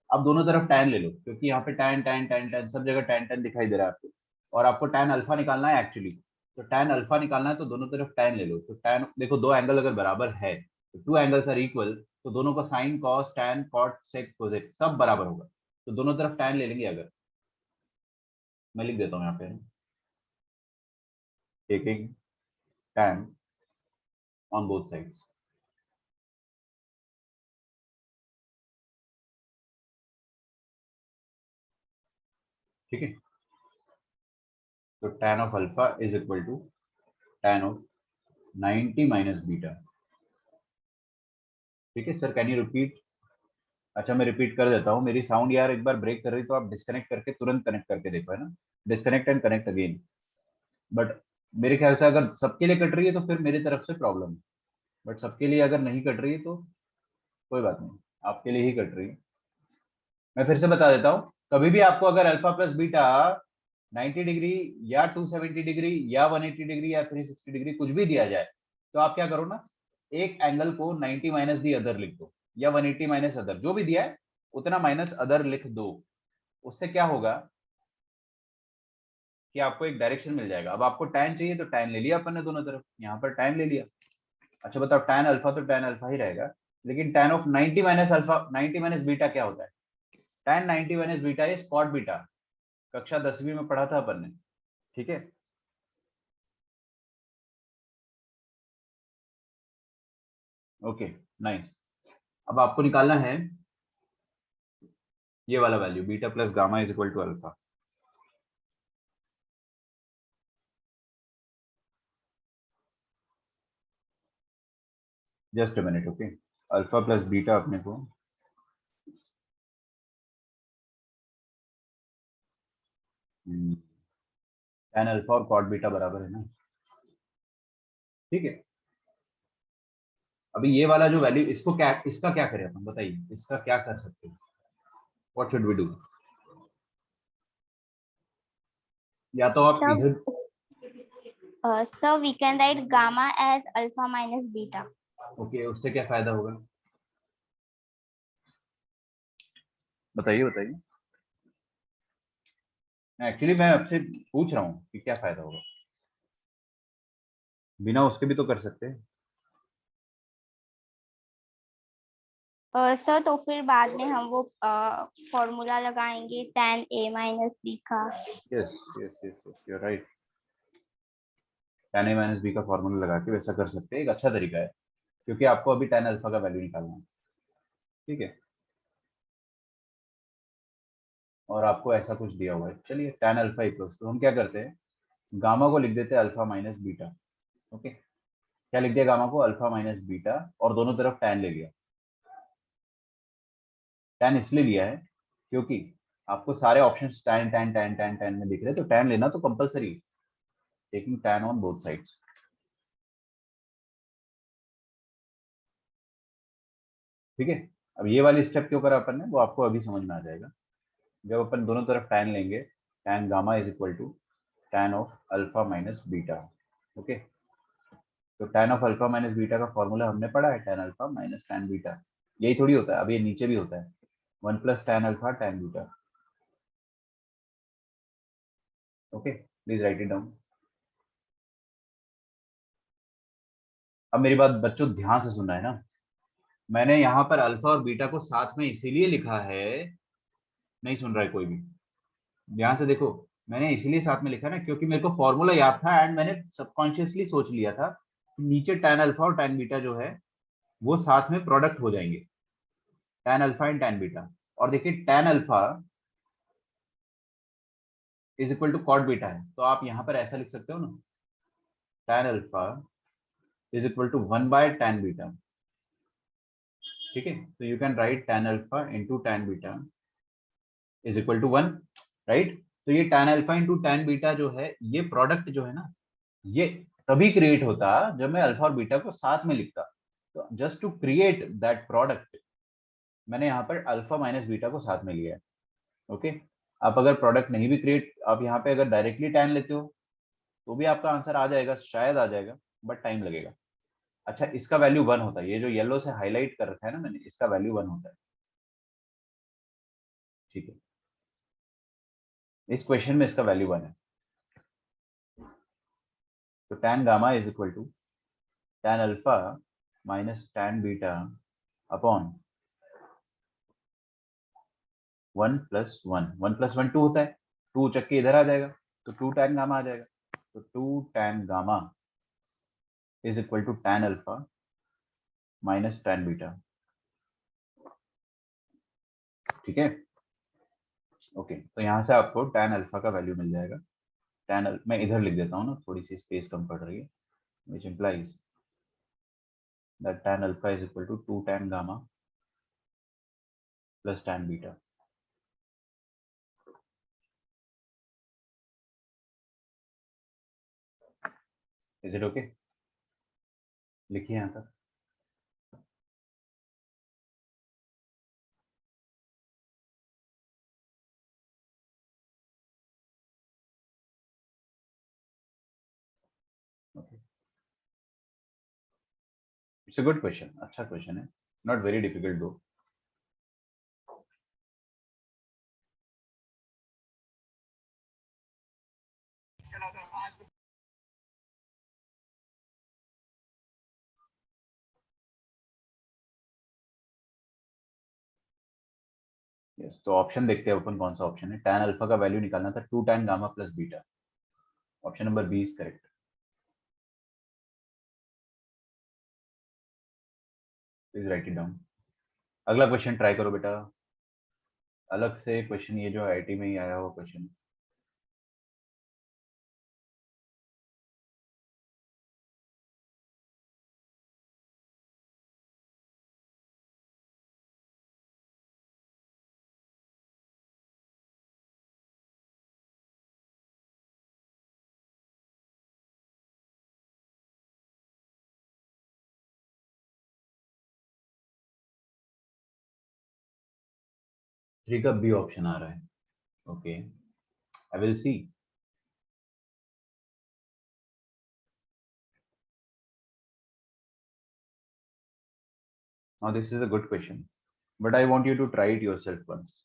अब दोनों तरफ tan ले लो, क्योंकि यहाँ पे tan tan tan tan सब जगह tan tan दिखाई दे रहा है आपको, और आपको tan अल्फा निकालना है एक्चुअली। तो tan अल्फा निकालना है तो दोनों तरफ tan ले लो। तो tan, देखो दो एंगल अगर बराबर है तो टू एंगल्स आर इक्वल, तो दोनों का sine cos tan cot sec cosec सब बराबर होगा, तो दोनों तरफ tan ले लेंगे। अगर मैं लिख देता हूँ यहाँ पे, taking tan on both sides, ठीक है। तो tan of alpha is equal to tan of 90 minus beta. ठीक है सर, कैन यू रिपीट। अच्छा, मैं रिपीट कर देता हूँ, मेरी साउंड यार एक बार ब्रेक कर रही, तो आप डिस्कनेक्ट करके तुरंत कनेक्ट करके देखो, है ना। Disconnect and connect again. But मेरे ख्याल से अगर सबके लिए कट रही है तो फिर मेरी तरफ से प्रॉब्लम है, बट सबके लिए अगर नहीं कट रही है तो कोई बात नहीं, आपके लिए ही कट रही है। मैं फिर से बता देता हूँ, कभी भी आपको अगर अल्फा प्लस बीटा 90 डिग्री या 270 डिग्री या 180 डिग्री या 360 डिग्री कुछ भी दिया जाए, तो आप क्या करो ना, एक एंगल को 90 माइनस दी अदर लिख दो, या 180 माइनस अदर, जो भी दिया है उतना माइनस अदर लिख दो। उससे क्या होगा कि आपको एक डायरेक्शन मिल जाएगा। अब आपको tan चाहिए तो tan ले लिया अपन ने दोनों तरफ, यहाँ पर tan ले लिया। अच्छा बताओ, tan अल्फा तो tan अल्फा ही रहेगा, लेकिन tan of 90 minus alpha 90 minus beta क्या होता है, tan 90 minus beta is cot beta. कक्षा 10वीं में पढ़ा था अपन ने, ठीक है। Okay, nice. अब आपको निकालना है ये वाला value, beta plus gamma is equal to alpha. Just a minute, okay. Alpha plus beta अपने को tan अल्फा और कॉट बीटा बराबर है ना, ठीक है। अभी ये वाला जो वैल्यू, इसको क्या, इसका क्या करें अपन, बताइए इसका क्या कर सकते हैं, व्हाट शुड वी डू। या तो आप So, इधर, so we can write gamma as alpha minus beta. Okay, उससे क्या फायदा होगा, बताइए बताइए। एक्चुअली मैं आपसे पूछ रहा हूँ कि क्या फायदा होगा, बिना उसके भी तो कर सकते हैं। सर तो फिर बाद में हम वो फॉर्मूला लगाएंगे tan a माइनस b का। Yes yes yes yes, you are right. tan a minus B का फॉर्मूला लगा के वैसा कर सकते हैं, एक अच्छा तरीका है, क्योंकि आपको अभी tan अल्फा का वैल्यू निकालना है, ठीक है। और आपको ऐसा कुछ दिया हुआ है, चलिए tan अल्फा इक्वल्स, तो हम क्या करते हैं, गामा को लिख देते हैं अल्फा माइनस बीटा, ओके। क्या लिख दिया गामा को, अल्फा माइनस बीटा, और दोनों तरफ tan ले लिया। tan इसलिए लिया है क्योंकि आपको सारे options tan tan tan tan tan में दिख रहे हैं, तो tan लेना तो कंपलसरी है, taking tan on both sides. ठीक है, अब ये वाली स्टेप क्यों करा अपन ने वो आपको अभी समझ में आ जाएगा। जब अपन दोनों तरफ tan लेंगे, tan gamma is equal to tan of alpha minus beta. Okay, तो tan of alpha minus beta का फॉर्मूला हमने पढ़ा है, tan alpha minus tan beta. यही थोड़ी होता है, अब ये नीचे भी होता है, 1 plus tan alpha tan beta. Okay, please write it down. अब मेरी बात बच्चों ध्यान से सुनना है ना, मैंने यहाँ पर अल्फा और बीटा को साथ में इसीलिए लिखा है, नहीं सुन रहा है कोई भी, ध्यान से देखो, मैंने इसीलिए साथ में लिखा ना क्योंकि मेरे को फॉर्मूला याद था एंड मैंने सबकॉन्शियसली सोच लिया था कि नीचे tan अल्फा और tan बीटा जो है वो साथ में प्रोडक्ट हो जाएंगे, tan alpha and tan beta. और देखिए tan alpha is equal to cot beta है, तो आप यहाँ पर ऐसा लिख सकते हो ना, tan alpha is equal to 1/tan beta. ठीक है, तो you can write tan alpha into tan beta is equal to 1, right. तो ये tan alpha into tan beta जो है, ये प्रोडक्ट जो है ना, ये तभी क्रिएट होता जब मैं अल्फा और बीटा को साथ में लिखता। तो just to create that product मैंने यहाँ पर अल्फा माइनस बीटा को साथ में लिया है। ओके, आप अगर प्रोडक्ट नहीं भी क्रिएट, आप यहाँ पे अगर डायरेक्टली tan लेते हो तो भी आपका आंसर आ जाएगा, शायद आ जाएगा, बट टाइम लगेगा। अच्छा, इसका वैल्यू 1 होता है, ये जो येलो से हाईलाइट कर रखा है ना मैंने, इसका वैल्यू 1 होता है। ठीक है, इस क्वेश्चन में इसका वैल्यू 1 है। तो tan gamma is equal to tan alpha minus tan beta upon 1 plus 1, 1 plus 1 2 होता है, 2 चक्के इधर आ जाएगा, तो 2 tan गामा आ जाएगा। तो 2 tan gamma is equal to tan alpha minus tan beta. ठीक है, ओके, तो यहाँ से आपको tan अल्फा का वैल्यू मिल जाएगा। मैं इधर लिख देता हूँ ना, थोड़ी सी स्पेस कम पड़ रही है, which implies that tan alpha is equal to 2 tan gamma plus tan beta. Is it okay? लिखिए यहाँ तक। Okay. It's a good question, अच्छा क्वेश्चन है, not very difficult though. Yes, तो ऑप्शन देखते हैं अपन कौन सा ऑप्शन है। tan अल्फा का वैल्यू निकालना था 2 tan gamma plus beta, option number B is correct. Please write it down. अगला क्वेश्चन ट्राई करो बेटा, अलग से क्वेश्चन, ये जो आईआईटी में ही आया हुआ क्वेश्चन। थ्री का बी ऑप्शन आ रहा है, okay, I will see. Now this is a good question, but I want you to try it yourself once.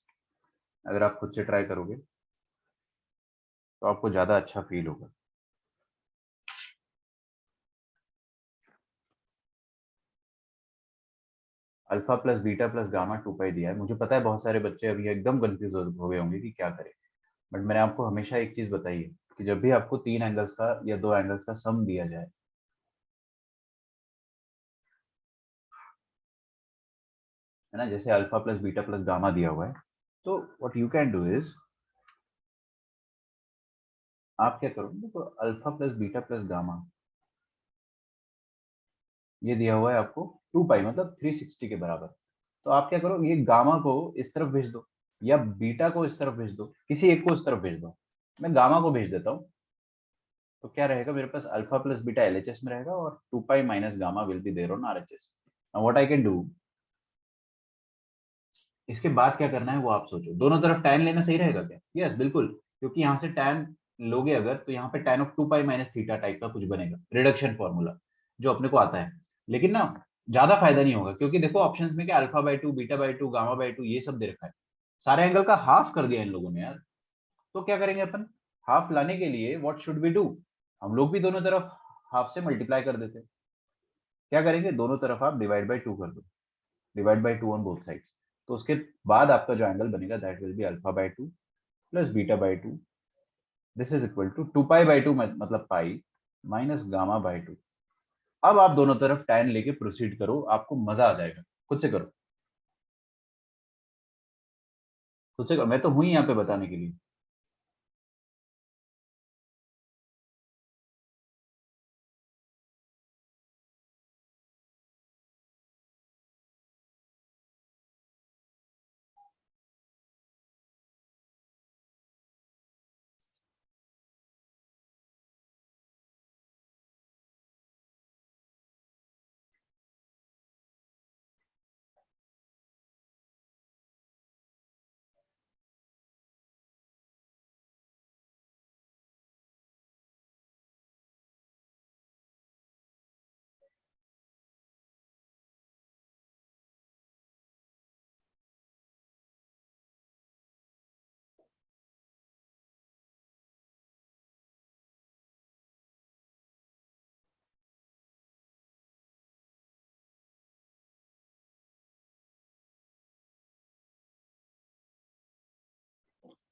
अगर आप खुद से ट्राई करोगे तो आपको ज्यादा अच्छा फील होगा। Alpha plus beta plus gamma 2 पाई दिया है, मुझे पता है बहुत सारे बच्चे अभी एकदम कंफ्यूज हो गए होंगे कि क्या करें, बट मैंने आपको हमेशा एक चीज बताई है कि जब भी आपको 3 एंगल्स का या 2 एंगल्स का सम दिया जाए, है ना, जैसे alpha plus beta plus gamma दिया हुआ है, तो what you can do is, आप क्या करोगे, तो alpha plus beta plus gamma ये दिया हुआ है आपको 2 पाई मतलब 360 के बराबर। तो आप क्या करो, ये गामा को इस तरफ भेज दो या बीटा को इस तरफ भेज दो, किसी एक को इस तरफ भेज दो। मैं गामा को भेज देता हूँ, तो क्या रहेगा मेरे पास, अल्फा प्लस बीटा एलएचएस में रहेगा और 2 pi minus gamma will be there on RHS. Now what I can do, इसके बाद क्या करना है वो आप सोचो। दोनों तरफ tan लेना सही रहेगा क्या? यस बिल्कुल, क्योंकि यहाँ से tan लोगे अगर तो यहाँ पे tan of 2 pi minus theta type का कुछ बनेगा, रिडक्शन फॉर्मूला जो अपने को आता है। लेकिन ना ज्यादा फायदा नहीं होगा, क्योंकि देखो ऑप्शंस में क्या alpha by to, beta by to, gamma by two ये सब दे रखा है। सारे एंगल का हाफ कर दिया इन लोगों ने यार। तो क्या करेंगे अपन, हाफ लाने के लिए व्हाट शुड वी डू, हम लोग भी दोनों तरफ हाफ से मल्टीप्लाई कर देते। क्या करेंगे, दोनों तरफ आप डिवाइड बाई टू कर दो, divide by two on both sides. तो उसके बाद आपका जो एंगल बनेगा that will be alpha by two plus beta by two, this is equal to 2 pi by two मतलब pi minus gamma by two. अब आप दोनों तरफ tan लेके प्रोसीड करो, आपको मजा आ जाएगा। खुद से करो, खुद से करो, मैं तो हूं ही यहाँ पे बताने के लिए।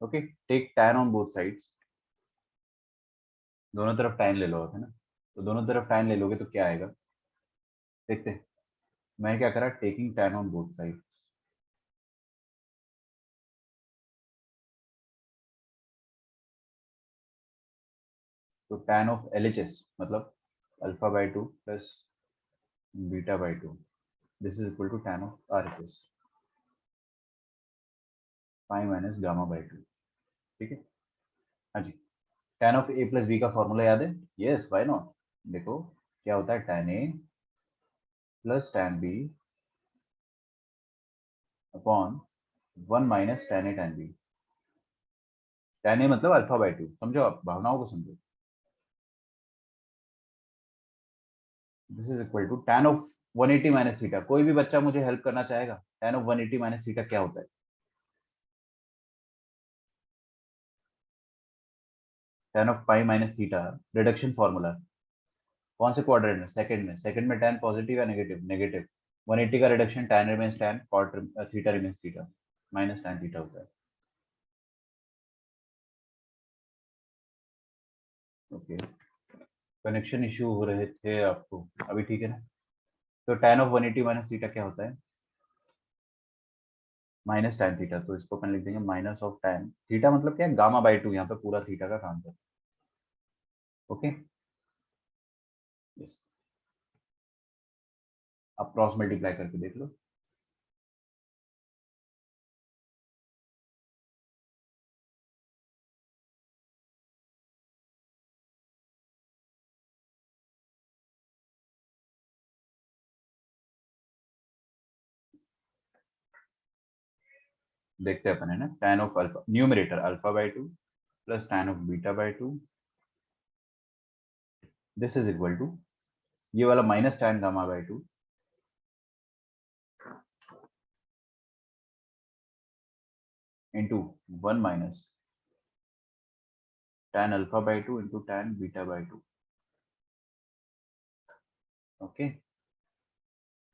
Okay, take tan on both sides, दोनों तरफ tan ले लो, है ना। तो दोनों तरफ tan ले लोगे तो क्या आएगा, देखते हैं। मैं क्या करा, taking tan on both side, तो tan ऑफ LHS मतलब alpha by two plus beta by two, this is equal to tan of RHS pi minus gamma by two. ठीक है, हाँ जी। tan of A plus B का formula याद है? Yes, why not. देखो क्या होता है, tan A plus tan B upon 1 minus tan A tan B। tan A मतलब अल्फा बाई टू, समझो आप भावनाओं को समझो। This is equal to tan of 180 minus theta. कोई भी बच्चा मुझे हेल्प करना चाहेगा, tan ऑफ 180 माइनस थीटा क्या होता है? tan of pi minus theta reduction formula, कौन से क्वाड्रेंट में? सेकंड में। सेकंड में tan पॉजिटिव या नेगेटिव? नेगेटिव। 180 का reduction tan remains tan, cot theta remains theta, minus tan theta होता है। ओके, कनेक्शन इशू हो रहे थे आपको, अभी ठीक है ना? तो tan ऑफ 180 माइनस थीटा क्या होता है? Minus tan theta. तो इसको अपन लिख देंगे माइनस ऑफ tan थीटा, मतलब क्या है, गामा बाई टू, यहाँ पे पूरा थीटा का काम कर। Okay, yes. आप क्रॉस मल्टीप्लाई करके देख लो। देखते हैं अपन, है ना। tan of alpha, numerator alpha by two plus tan of beta by two, this is equal to ये वाला minus tan gamma by two into 1 minus tan alpha by two into tan beta by two. Okay,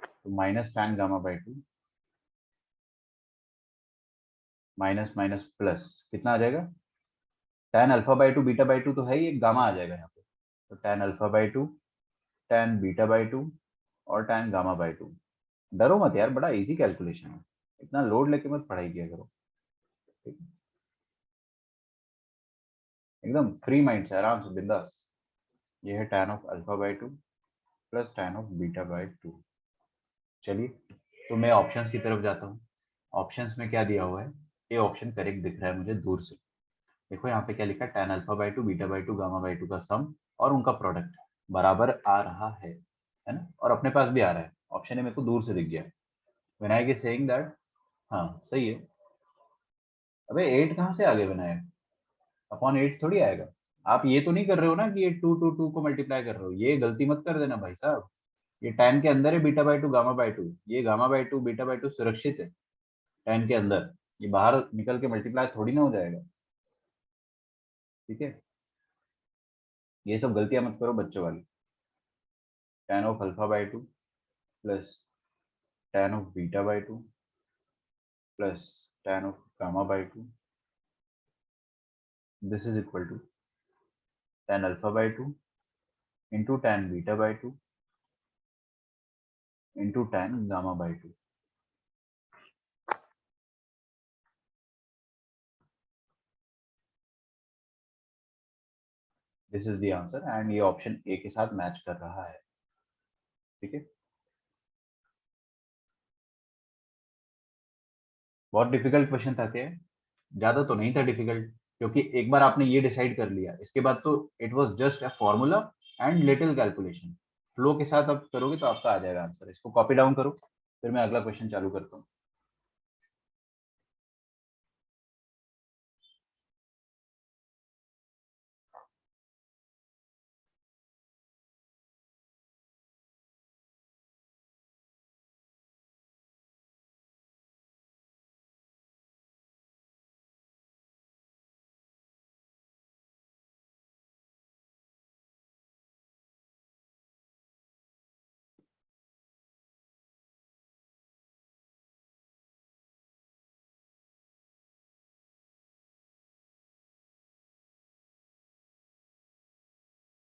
तो minus tan gamma by two minus minus plus कितना आ जाएगा, tan alpha by to beta by to तो है ही, एक gamma आ जाएगा यहाँ पे। तो tan alpha by to, tan beta by to और tan गामा बाई टू। डरो मत यार, बड़ा इजी कैलकुलेशन है, इतना लोड लेके मत पढ़ाई किया करो। ठीक है? एकदम फ्री माइंड से, आराम से, बिंदास। ये है tan of alpha by two plus tan of beta by 2। चलिए, तो मैं ऑप्शंस की तरफ जाता हूँ। ऑप्शंस में क्या दिया हुआ है, ये ऑप्शन करेक्ट दिख रहा है मुझे दूर से। देखो यहाँ पे क्या लिखा है, tan alpha by 2 beta by 2 gamma by 2 का सम और उनका प्रोडक्ट बराबर आ रहा है ना, और अपने पास भी आ रहा है। ऑप्शन है मेरे को दूर से दिख गया। विनायक इज सेइंग दैट, हाँ सही है। अबे 8 कहाँ से आगे बनाया, अपॉन 8 थोड़ी आएगा। आप ये तो नहीं कर रहे हो ना कि ये 2 2 2 को मल्टीप्लाई कर रहे हो, ये गलती मत कर देना भाई साहब। ये tan के अंदर है बीटा बाय 2 गामा बाय 2, ये गामा बाय 2 बीटा बाय 2 सुरक्षित है tan के अंदर, ये बाहर निकल के मल्टीप्लाई थोड़ी ना हो जाएगा। ठीक है, ये सब गलतियां मत करो बच्चों वाली। tan of alpha by 2 plus tan of beta by 2 plus tan of gamma by 2, this is equal to tan alpha by 2 into tan beta by 2 into tan gamma by 2। This is the answer and ये option A के साथ match कर रहा है। ठीक है, बहुत difficult question था क्या? ज्यादा तो नहीं था डिफिकल्ट, क्योंकि एक बार आपने ये डिसाइड कर लिया, इसके बाद तो it was just a formula and little calculation. Flow के साथ आप करोगे तो आपका आ जाएगा आंसर। इसको कॉपी डाउन करो, फिर मैं अगला क्वेश्चन चालू करता हूँ।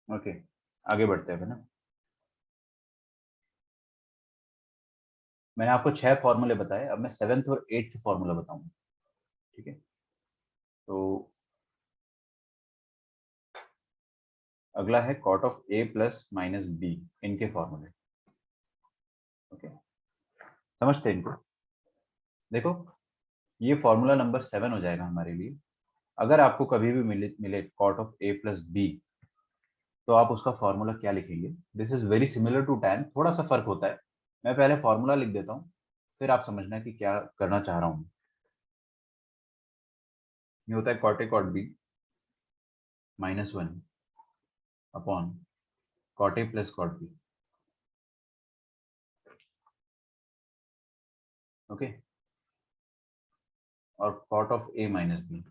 ओके, आगे बढ़ते हैं ना। मैंने आपको 6 फॉर्मूले बताए, अब मैं 7th और 8th फॉर्मूला बताऊंगा। ठीक है, तो अगला है cot of A plus minus B, इनके फॉर्मूले। ओके, समझते हैं इनको। देखो, ये फॉर्मूला नंबर 7 हो जाएगा हमारे लिए। अगर आपको कभी भी मिले cot of A plus B, तो आप उसका फॉर्मूला क्या लिखेंगे? This is very similar to tan, थोड़ा सा फर्क होता है। मैं पहले फॉर्मूला लिख देता हूँ, फिर आप समझना कि क्या करना चाह रहा हूँ। ये होता है cot A cot B -1 upon cot A plus cot B. Okay, और cot of A minus B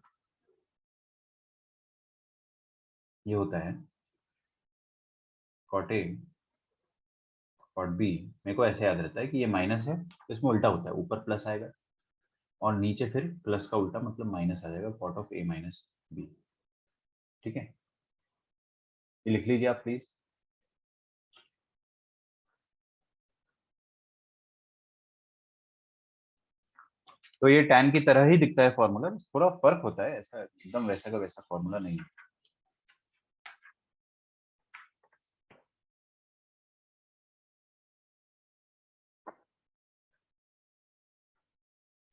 ये होता है कॉट ए कॉट बी। मेरे को ऐसे याद रहता है कि ये माइनस है तो इसमें उल्टा होता है, ऊपर प्लस आएगा और नीचे फिर प्लस का उल्टा मतलब माइनस आ जाएगा, cot of A minus B. ठीक है, ये लिख लीजिए आप प्लीज। तो ये tan की तरह ही दिखता है फॉर्मूला, थोड़ा फर्क होता है, ऐसा एकदम वैसा का वैसा फॉर्मूला नहीं है।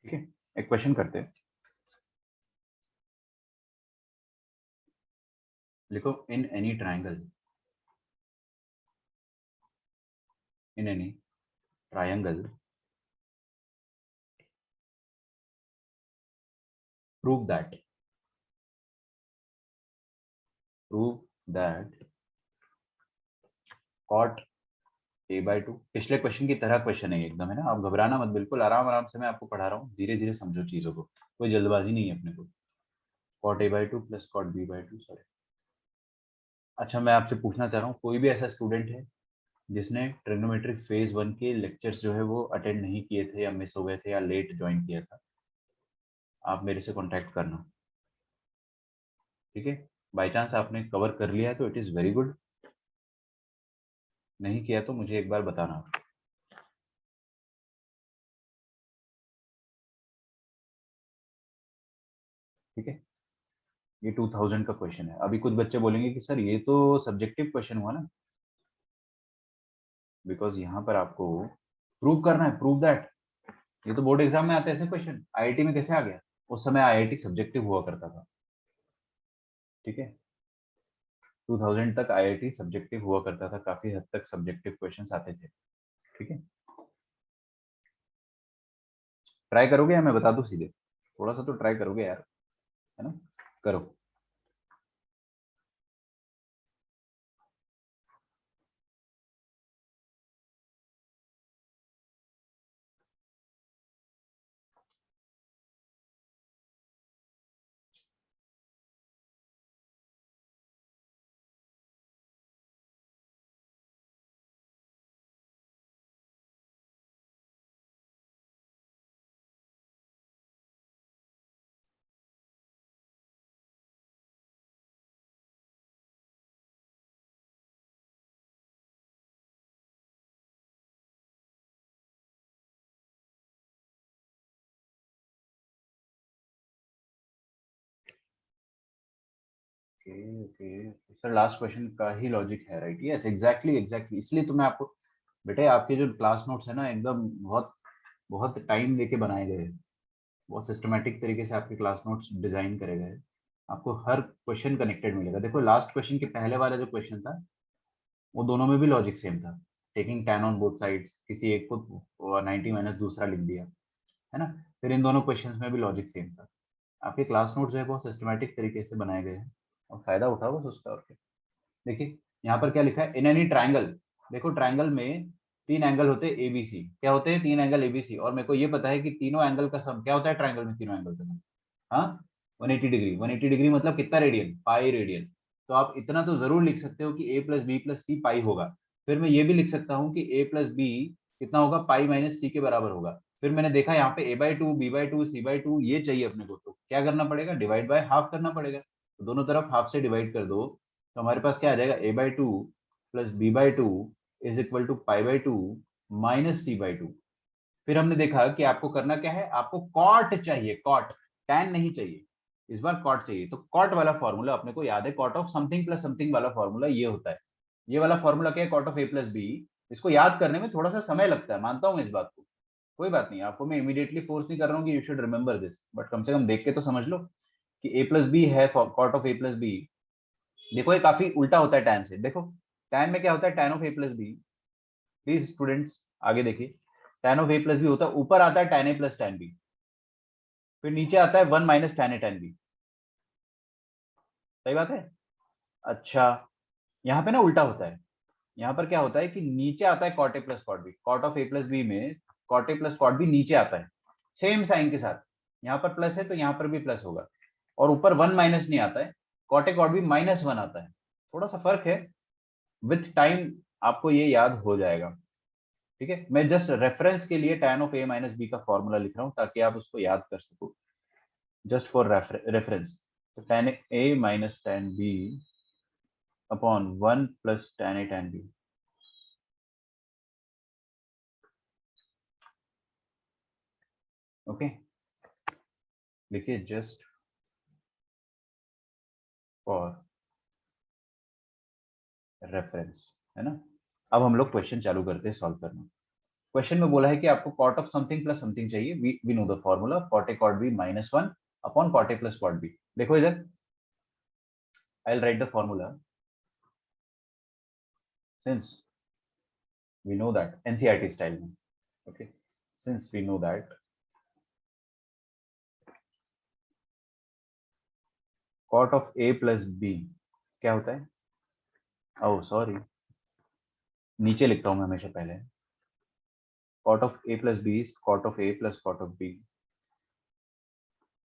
ठीक है, एक क्वेश्चन करते हैं। लिखो, in any triangle, in any triangle prove that, prove that cot A by 2, पिछले क्वेश्चन की तरह क्वेश्चन है एकदम, है ना। आप घबराना मत, बिल्कुल आराम आराम से मैं आपको पढ़ा रहा हूँ, धीरे धीरे समझो चीजों को, कोई जल्दबाजी नहीं है अपने को। Cot A by 2 plus cot B by 2, sorry. अच्छा, मैं आपसे पूछना चाह रहा हूँ, कोई भी ऐसा स्टूडेंट है जिसने ट्रिग्नोमेट्री फेज 1 के लेक्चर्स जो है वो अटेंड नहीं किए थे या मिस हो गए थे या लेट ज्वाइन किया था? आप मेरे से कांटेक्ट करना। ठीक है, बाय चांस आपने कवर कर लिया है तो इट इज वेरी गुड, नहीं किया तो मुझे एक बार बताना। ठीक है, ये 2000 का क्वेश्चन है। अभी कुछ बच्चे बोलेंगे कि सर ये तो सब्जेक्टिव क्वेश्चन हुआ ना। बिकॉज यहाँ पर आपको प्रूव करना है, प्रूव दैट। ये तो बोर्ड एग्जाम में आते हैं ऐसे क्वेश्चन, आईआईटी में कैसे आ गया? उस समय आईआईटी सब्जेक्टिव हुआ करता था, ठीक है। 2000 तक आईआईटी सब्जेक्टिव हुआ करता था, काफी हद तक सब्जेक्टिव क्वेश्चंस आते थे, ठीक है। ट्राई करोगे या मैं बता दूं सीधे? थोड़ा सा तो ट्राई करोगे यार, है ना? करो। Okay okay sir, last question का ही लॉजिक है, राइट? यस, एग्जैक्टली एग्जैक्टली, इसलिए तो मैं आपको, बेटे आपके जो क्लास नोट्स है ना, एकदम बहुत बहुत टाइम लेके बनाए गए हैं, बहुत सिस्टमेटिक तरीके से आपके क्लास नोट्स डिजाइन करे गए हैं। आपको हर क्वेश्चन कनेक्टेड मिलेगा। देखो लास्ट क्वेश्चन के पहले वाला जो क्वेश्चन था, वो दोनों में भी लॉजिक सेम था। Taking tan on both sides, किसी एक को 90 माइनस दूसरा लिख दिया, है ना? फिर इन दोनों क्वेश्चंस में भी लॉजिक सेम था। आपके क्लास नोट जो है बहुत सिस्टमेटिक तरीके से बनाए गए हैं, और फायदा उठाओ बस उसका, और क्या। देखिए यहाँ पर क्या लिखा है, इन एनी ट्राइंगल। देखो ट्राइंगल में तीन एंगल होते हैं एबीसी। क्या होते हैं? तीन एंगल एबीसी। और मेरे को ये पता है कि तीनों एंगल का सम क्या होता है ट्राइंगल में, तीनों एंगल का सम, हाँ, 180 डिग्री। 180 डिग्री मतलब कितना रेडियन? Pi radian. तो आप इतना तो जरूर लिख सकते हो कि ए प्लस बी प्लस सी पाई होगा। फिर मैं ये भी लिख सकता हूँ कि ए प्लस बी कितना होगा? पाई माइनस सी के बराबर होगा। फिर मैंने देखा यहाँ पे a/2 b/2 c/2 ये चाहिए अपने को, तो क्या करना पड़ेगा? डिवाइड बाय हाफ करना पड़ेगा। तो दोनों तरफ हाफ से डिवाइड कर दो, तो हमारे पास क्या आ जाएगा? a/2 plus b/2 is equal to पाई/2 माइनस c/2। फिर हमने देखा कि आपको करना क्या है, आपको कॉट चाहिए, कॉट, टैन नहीं चाहिए। इस बार कॉट चाहिए, तो कॉट वाला फॉर्मूला अपने को याद है, cot of something plus something वाला फॉर्मूला ये होता है। ये वाला फॉर्मूला क्या है? Cot of A plus B. इसको याद करने में थोड़ा सा समय लगता है, मानता हूं मैं इस बात को, कोई बात नहीं, आपको मैं इमीडिएटली फोर्स नहीं कर रहा हूँ कि you should remember this, but कम से कम देख के तो समझ लो कि ए प्लस बी है, cot of A plus B. देखो ये काफी उल्टा होता है टैन से। देखो टैन में क्या होता है? Tan of A plus B, please students आगे देखिए, tan of A plus B होता है, ऊपर आता है tan A plus tan B, फिर नीचे आता है 1 minus tan A tan B. सही बात है? अच्छा, यहाँ पे ना उल्टा होता है। यहाँ पर क्या होता है कि नीचे आता है cot A plus cot B, cot of A plus B में cot A plus cot B नीचे आता है सेम साइन के साथ। यहाँ पर प्लस है तो यहाँ पर भी प्लस होगा, और ऊपर 1 माइनस नहीं आता है, कॉट ए कॉट बी -1 आता है। थोड़ा सा फर्क है, विथ टाइम आपको ये याद हो जाएगा, ठीक है। मैं जस्ट रेफरेंस के लिए tan of a minus B का फॉर्मूला लिख रहा हूँ ताकि आप उसको याद कर सको, जस्ट फॉर रेफरेंस। तो tan a minus tan b upon 1 plus tan a tan b। Okay, लिखिए जस्ट फॉर रेफरेंस, है ना? अब हम लोग क्वेश्चन चालू करते हैं सॉल्व करना। क्वेश्चन में बोला है कि आपको cot of something plus something चाहिए। We know the formula, cot A cot B -1 upon cot A plus cot B. देखो इधर, I will write the formula since we know that NCERT style में, okay, since we know that cot of a plus b क्या होता है? Oh sorry, नीचे लिखता हूं मैं हमेशा पहले, cot of a plus b is cot of a plus cot of b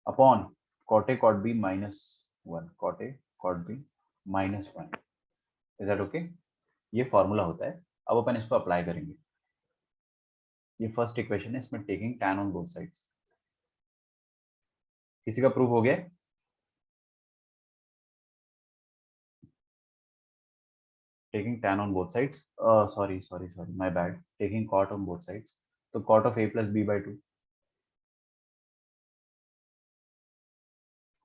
upon cot a cot b -1, cot a cot b -1। Is that okay? ये फॉर्मूला होता है। अब अपन इसको अप्लाई करेंगे। ये फर्स्ट इक्वेशन है, इसमें taking tan on both sides. किसी का प्रूफ हो गया? taking tan on both sides, sorry, my bad, taking cot on both sides, so cot of a plus b by 2,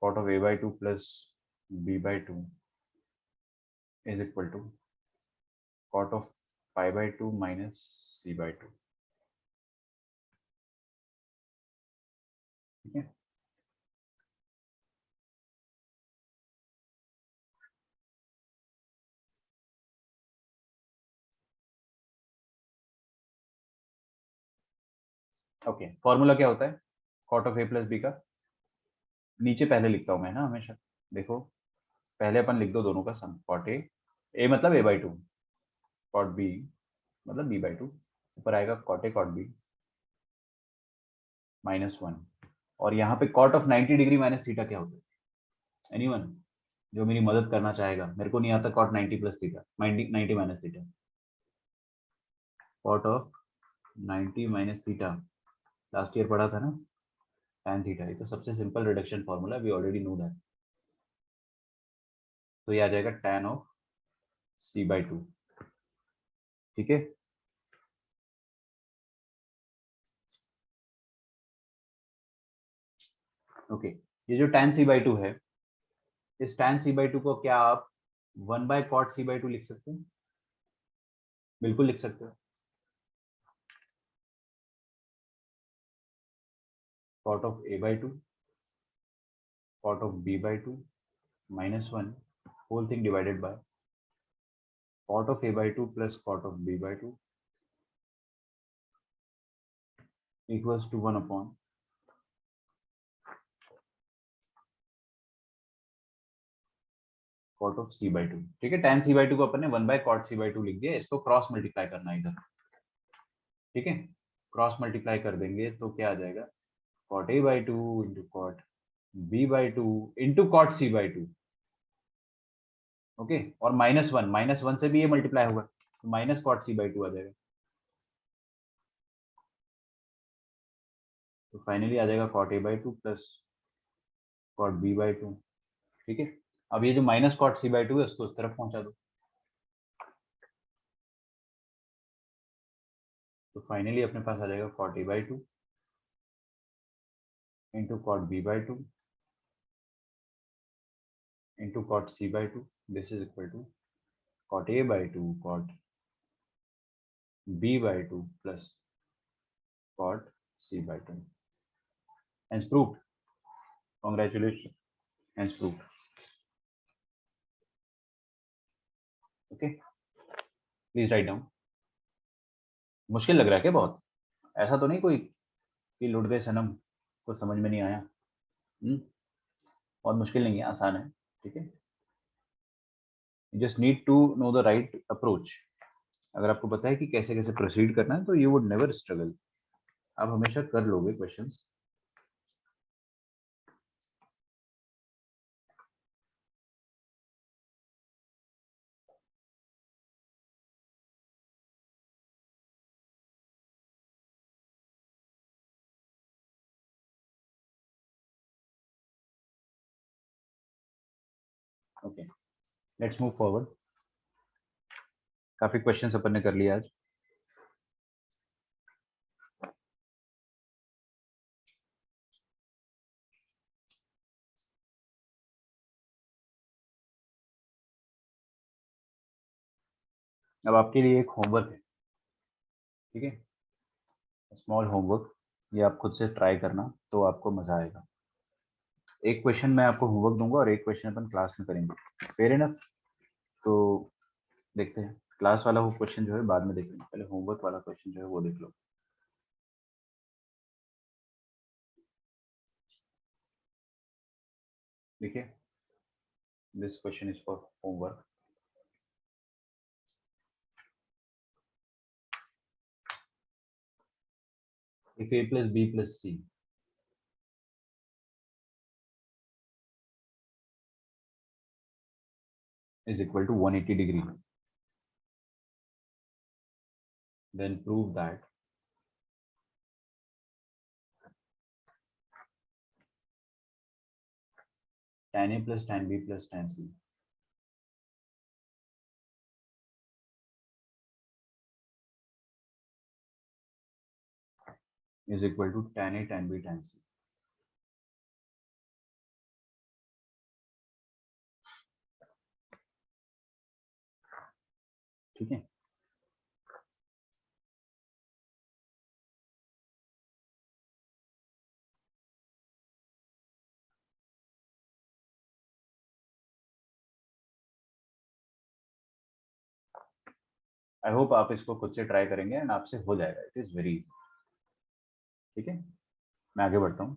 cot of a by 2 plus b by 2 is equal to cot of π/2 minus c/2, ठीक है। Okay, formula क्या होता है cot of a plus B का? नीचे पहले लिखता हूं मैं ना हमेशा, देखो पहले अपन लिख दो दोनों का सम, कॉट ए मतलब a/2, कॉट बी मतलब b/2, ऊपर आएगा कॉट ए कॉट बी -1। और यहाँ पे cot of 90 degree minus theta क्या होता है? एनीवन जो मेरी मदद करना चाहेगा? मेरे को नहीं आता cot 90 plus theta, 90 minus theta, cot of 90 minus theta last year पढ़ा था ना, tan थीटा। ये तो सबसे simple reduction formula, we already know that. तो ये आ जाएगा tan ऑफ c/2, ठीक है। ओके, ये जो tan c/2 है, इस tan c/2 को क्या आप 1/cot c/2 लिख सकते हैं? बिल्कुल लिख सकते हो। cot of a/2, cot of b/2 -1 whole thing divided by cot of a/2 plus cot of b/2 equals to 1 upon cot of c/2, ठीक है। tan c/2 को अपन ने 1/cot c/2 लिख दिया, इसको क्रॉस मल्टीप्लाई करना है इधर, ठीक है। क्रॉस मल्टीप्लाई कर देंगे तो क्या आ जाएगा, cot a/2 into cot b/2 into cot c/2, okay. और -1 से भी ये मल्टीप्लाई होगा तो माइनस cot c/2 आ जाएगा। तो फाइनली आ जाएगा cot a/2 plus cot b/2, ठीक है। अब ये जो माइनस cot c/2 है उसको उस तरफ पहुंचा दो, तो फाइनली अपने पास आ जाएगा cot a/2 into cot b/2 into cot c/2, this is equal to cot a/2 cot b/2 plus cot c/2। Hence proved. Congratulations. Hence proved. Okay. Please write down. मुश्किल लग रहा है क्या बहुत? ऐसा तो नहीं कोई कि लुट गए सनम, को समझ में नहीं आया? बहुत मुश्किल नहीं है, आसान है, ठीक है। You just need to know the right approach. अगर आपको पता है कि कैसे कैसे प्रोसीड करना है तो you would never struggle. आप हमेशा कर लोगे questions. Okay, let's move forward. काफी क्वेश्चंस अपन ने कर लिए आज। अब आपके लिए एक होमवर्क है, ठीक है, स्मॉल होमवर्क। ये आप खुद से ट्राई करना तो आपको मजा आएगा। एक क्वेश्चन मैं आपको होमवर्क दूंगा और एक क्वेश्चन अपन क्लास में करेंगे, फेयर इनफ? तो देखते हैं, क्लास वाला वो क्वेश्चन जो है बाद में देखेंगे, पहले होमवर्क वाला क्वेश्चन जो है वो देख लो, देखिए। This question is for homework. If a plus b plus c is equal to 180 degree, then prove that tan a plus tan b plus tan c is equal to tan a tan b tan c। ठीक है, I hope आप इसको खुद से try करेंगे and आपसे हो जाएगा, इट इज वेरी इजी। ठीक है, मैं आगे बढ़ता हूँ।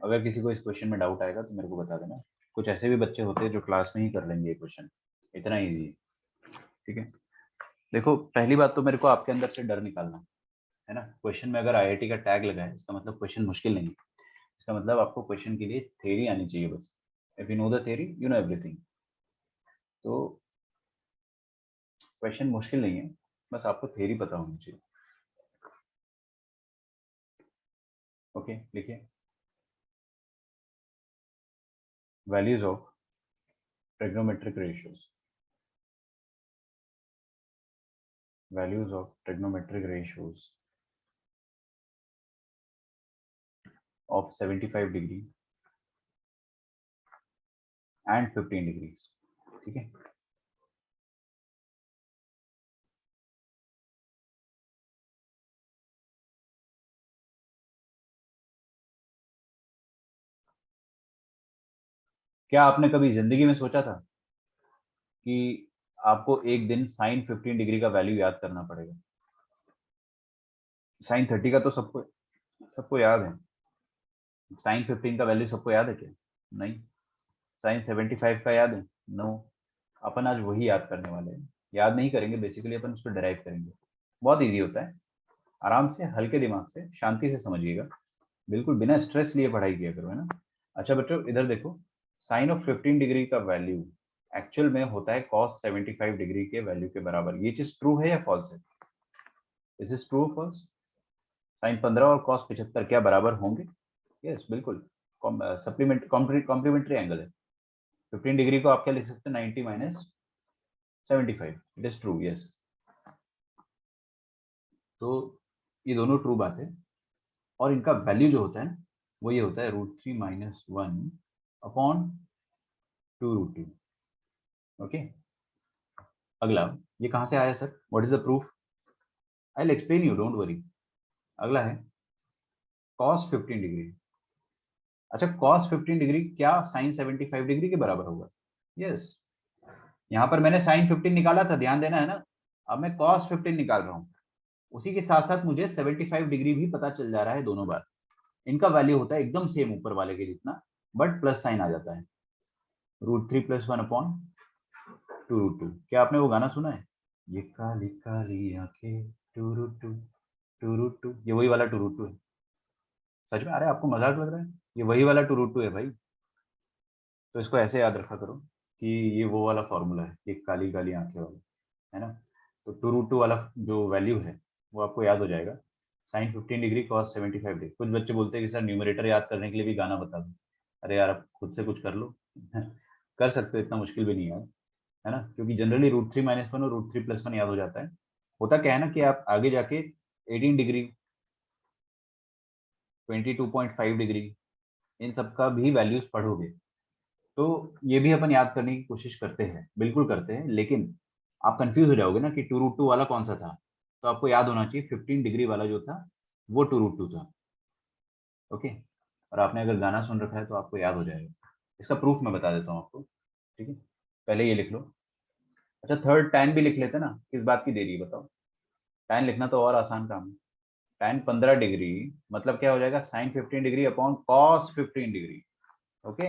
अगर किसी को इस क्वेश्चन में डाउट आएगा तो मेरे को बता देना। कुछ ऐसे भी बच्चे होते हैं जो क्लास में ही कर लेंगे ये क्वेश्चन, इतना इजी। ठीक है, देखो पहली बात तो मेरे को आपके अंदर से डर निकालना है ना। क्वेश्चन में अगर आईआईटी का टैग लगा है इसका मतलब क्वेश्चन मुश्किल नहीं है। इसका मतलब आपको क्वेश्चन के लिए थ्योरी आनी चाहिए बस। If you know the theory you know everything. तो क्वेश्चन मुश्किल नहीं है, बस आपको थ्योरी पता होनी चाहिए। ओके, लिखिए values of trigonometric ratios. values of trigonometric ratios of 75 degree and 15 degrees। ठीक है, क्या आपने कभी जिंदगी में सोचा था कि आपको एक दिन साइन 15 डिग्री का वैल्यू याद करना पड़ेगा? साइन 30 का तो सबको सबको याद है। साइन 15 का वैल्यू सबको याद है क्या? नहीं। साइन 75 का याद है? नो। अपन आज वही याद करने वाले हैं। याद नहीं करेंगे, बेसिकली अपन उसको डिराइव करेंगे। बहुत इजी होता है, आराम से हल्के दिमाग से शांति से समझिएगा, बिल्कुल बिना स्ट्रेस लिए पढ़ाई किया करो, है ना। अच्छा बच्चों इधर देखो, साइन ऑफ 15 डिग्री का वैल्यू एक्चुअल में होता है कॉस 75 डिग्री के वैल्यू के बराबर। ये चीज ट्रू है या फॉल्स है? Is is true false? Sine 15 और कॉस 75 क्या बराबर होंगे? यस बिल्कुल, कॉम्प्लीमेंट्री एंगल है। 15 डिग्री को आप क्या लिख सकते हैं? 90 minus 75। It is true, yes. तो ये दोनों ट्रू बात है, और इनका वैल्यू जो होता है ना वो ये होता है √3 माइनस 1 अपॉन 2√2। ओके, अगला, ये कहां से आया sir? What is the proof? I will explain you, don't worry. अगला है cos 15 डिग्री। अच्छा, cos 15 डिग्री क्या sin 75 डिग्री के बराबर होगा? यस। यहां पर मैंने sin 15 निकाला था, ध्यान देना है ना। अब मैं cos 15 निकाल रहा हूं, उसी के साथ साथ मुझे 75 डिग्री भी पता चल जा रहा है दोनों बार। इनका वैल्यू होता है एकदम सेम ऊपर वाले के जितना, बट प्लस साइन आ जाता है। √3 + 1 अपॉन 2√2। क्या आपने वो गाना सुना है? ये काली काली आंखें 2√2 2√2, ये वही वाला 2√2 है। सच में? अरे आपको मजाक लग रहा है? ये वही वाला 2√2 है भाई। तो इसको ऐसे याद रखा करो कि ये वो वाला फॉर्मूला है, ये काली काली आंखें वाला, है ना। तो 2√2 वाला जो वैल्यू है वो आपको याद हो जाएगा। Sine 15 degree cos 75 degree. कुछ बच्चे बोलते हैं कि सर न्यूमरेटर याद करने के लिए भी गाना बता दो। अरे यार आप खुद से कुछ कर लो कर सकते हो, इतना मुश्किल भी नहीं है ना। क्योंकि जनरली √3 माइनस 1 और √3 + 1 याद हो जाता है। होता क्या है ना कि आप आगे जाके 18 डिग्री, 22.5 डिग्री, इन सब का भी वैल्यूज पढ़ोगे, तो ये भी अपन याद करने की कोशिश करते हैं, बिल्कुल करते हैं, लेकिन आप कंफ्यूज हो जाओगे ना कि 2√2 वाला कौन सा था। तो आपको याद होना चाहिए 15 डिग्री वाला जो था वो 2√2 था। ओके, और आपने अगर गाना सुन रखा है तो आपको याद हो जाएगा। इसका प्रूफ मैं बता देता हूँ आपको। ठीक है, पहले ये लिख लो। अच्छा, थर्ड tan भी लिख लेते ना, किस बात की देरी है बताओ। tan लिखना तो और आसान काम है। tan 15 डिग्री मतलब क्या हो जाएगा? sin 15 degree upon cos 15 degree. Okay,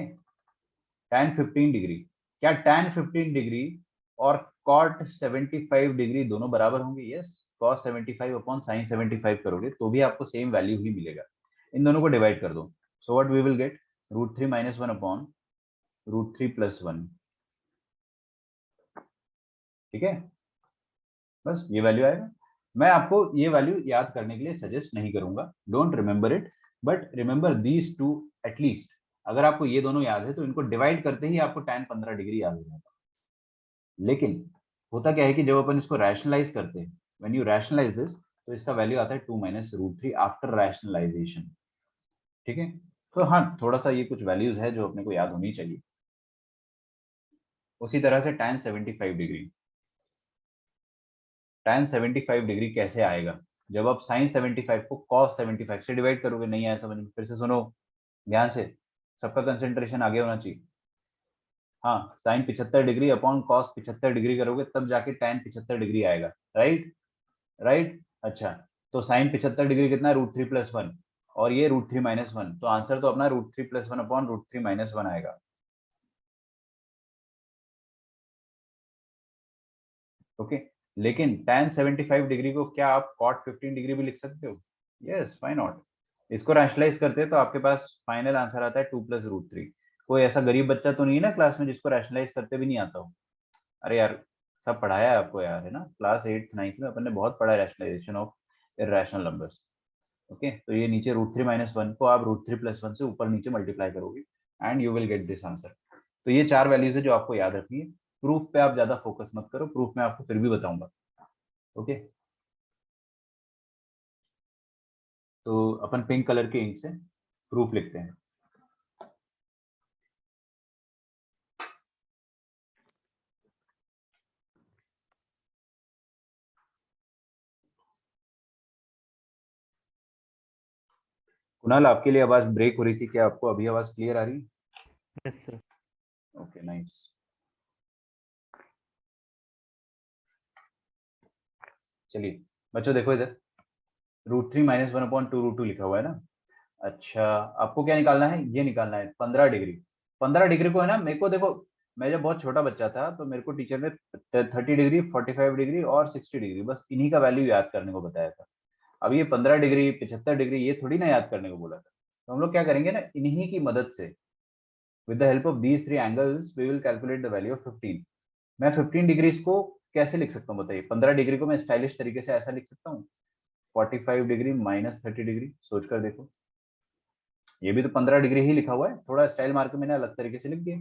tan 15 degree, क्या tan 15 डिग्री और cot 75 डिग्री दोनों बराबर होंगे? यस। cos 75 अपॉन sin 75 करोगे तो भी आपको सेम वैल्यू ही मिलेगा। इन दोनों को डिवाइड कर दो, so what we will get? √3 minus 1 upon √3 + 1। ठीक है, बस ये वैल्यू आएगा। मैं आपको ये वैल्यू याद करने के लिए सजेस्ट नहीं करूंगा, don't remember it, but remember these two at least. अगर आपको ये दोनों याद है तो इनको डिवाइड करते ही आपको tan 15 डिग्री याद हो जाएगा। लेकिन होता क्या है कि जब अपन इसको रैशनलाइज करते हैं, व्हेन यू रैशनलाइज दिस, तो इसका वैल्यू आता है 2 माइनस √3 आफ्टर रैशनलाइजेशन। ठीक है, तो हाँ थोड़ा सा ये कुछ वैल्यूज है जो अपने को याद होनी चाहिए। उसी तरह से tan 75 डिग्री, tan 75 डिग्री कैसे आएगा जब आप साइन 75 को कॉस 75 से डिवाइड करोगे, नहीं आया समझ में, फिर से सुनो ध्यान से, सबका कंसेंट्रेशन आगे होना चाहिए। हाँ, sine 75 degree upon cos 75 degree करोगे तब जाके tan 75 डिग्री आएगा, राइट राइट। अच्छा, तो साइन 75 डिग्री कितना है, √3 + 1, और ये √3 - 1, तो आंसर तो अपना √3 + 1 अपॉन √3 - 1 आएगा। ओके, लेकिन tan 75 डिग्री को क्या आप cot 15 डिग्री भी लिख सकते हो? Yes, why not. इसको रैशनलाइज करते हैं तो आपके पास फाइनल आंसर आता है 2 + √3। कोई ऐसा गरीब बच्चा तो नहीं है ना क्लास में जिसको रैशनलाइज करते भी नहीं आता हो? अरे यार, सब पढ़ाया है आपको यार, है ना, क्लास 8th 9th में अपन ने बहुत पढ़ा है rationalisation of irrational numbers. Okay, तो ये नीचे √3 - 1 को आप √3 + 1 से ऊपर नीचे मल्टीप्लाई करोगे and you will get this answer. तो ये 4 वैल्यूज है जो आपको याद रखनी है। प्रूफ पे आप ज्यादा फोकस मत करो, प्रूफ में आपको फिर भी बताऊंगा। ओके, तो अपन पिंक कलर के इंक से प्रूफ लिखते हैं। कुणाल, आपके लिए आवाज ब्रेक हो रही थी, क्या आपको अभी आवाज क्लियर आ रही है? Yes sir. Okay, nice. चलिए बच्चों देखो इधर, √3 - 1 अपॉन 2√2 लिखा हुआ है ना। अच्छा, आपको क्या निकालना है, ये निकालना है 15 डिग्री। 15 डिग्री को है ना, मेरे को देखो, मैं जब बहुत छोटा बच्चा था तो मेरे को टीचर ने 30 डिग्री, 45 डिग्री और 60 डिग्री बस इन्हीं का वैल्यू याद करने को बताया था। अब ये 15 डिग्री 75 डिग्री ये थोड़ी ना याद करने को बोला था। तो हम लोग क्या करेंगे ना, इन्हीं की मदद से, with the help of these 3 angles we will calculate the value of 15। मैं 15 डिग्रीज को कैसे लिख सकता हूँ बताइए? 15 डिग्री को मैं स्टाइलिश तरीके से ऐसा लिख सकता हूँ, 45 डिग्री - 30 डिग्री। सोच कर देखो, ये भी तो 15 डिग्री ही लिखा हुआ है, थोड़ा स्टाइल मार के मैंने अलग तरीके से लिख दिया।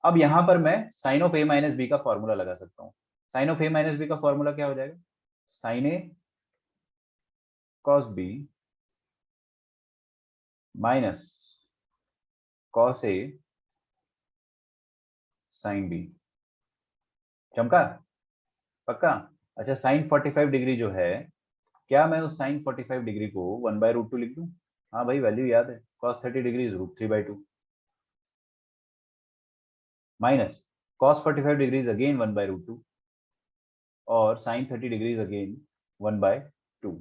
अब यहाँ पर मैं साइन ऑफ a - b का फॉर्मूला लगा सकता हूँ। साइन ऑफ a - b का फॉर्मूला क्या हो जाएगा? Sine a cos b minus cos a sin b। चमका? पक्का? अच्छा, साइन 45 डिग्री जो है, क्या मैं उस साइन 45 डिग्री को 1/√2 लिख दूं? हाँ भाई, वैल्यू याद है, cos 30 degree is √3/2 minus cos 45 degree is again 1/√2 और साइन 30 डिग्री अगेन 1/2।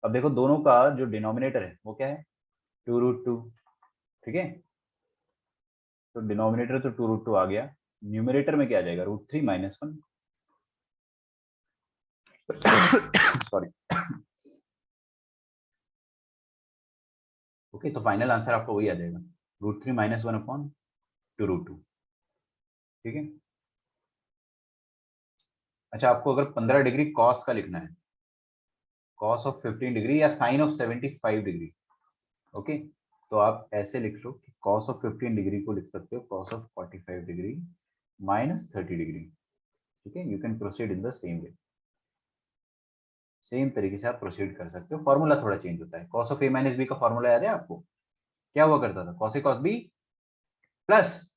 अब देखो दोनों का जो डिनोमिनेटर है वो क्या है, 2√2। ठीक है, तो डिनोमिनेटर तो 2√2 आ गया, न्यूमरेटर में क्या आ जाएगा, √3 - 1। सॉरी। ओके, तो फाइनल आंसर आपको वही आ जाएगा, √3 - 1 अपॉन 2√2। ठीक है। अच्छा, आपको अगर 15 डिग्री कॉस का लिखना है, कॉस ऑफ 15 डिग्री या साइन ऑफ 75 डिग्री, ओके, तो आप ऐसे लिख लो कि कॉस ऑफ 15 डिग्री को लिख सकते हो कॉस ऑफ 45 डिग्री - 30 डिग्री। ठीक है, you can proceed in the same way, same तरीके से आप प्रोसीड कर सकते हो। फॉर्मूला थोड़ा चेंज होता है। कॉस ऑफ a - b का फॉर्मूला याद है आपको? क्या हुआ करता था, cos a cos b plus,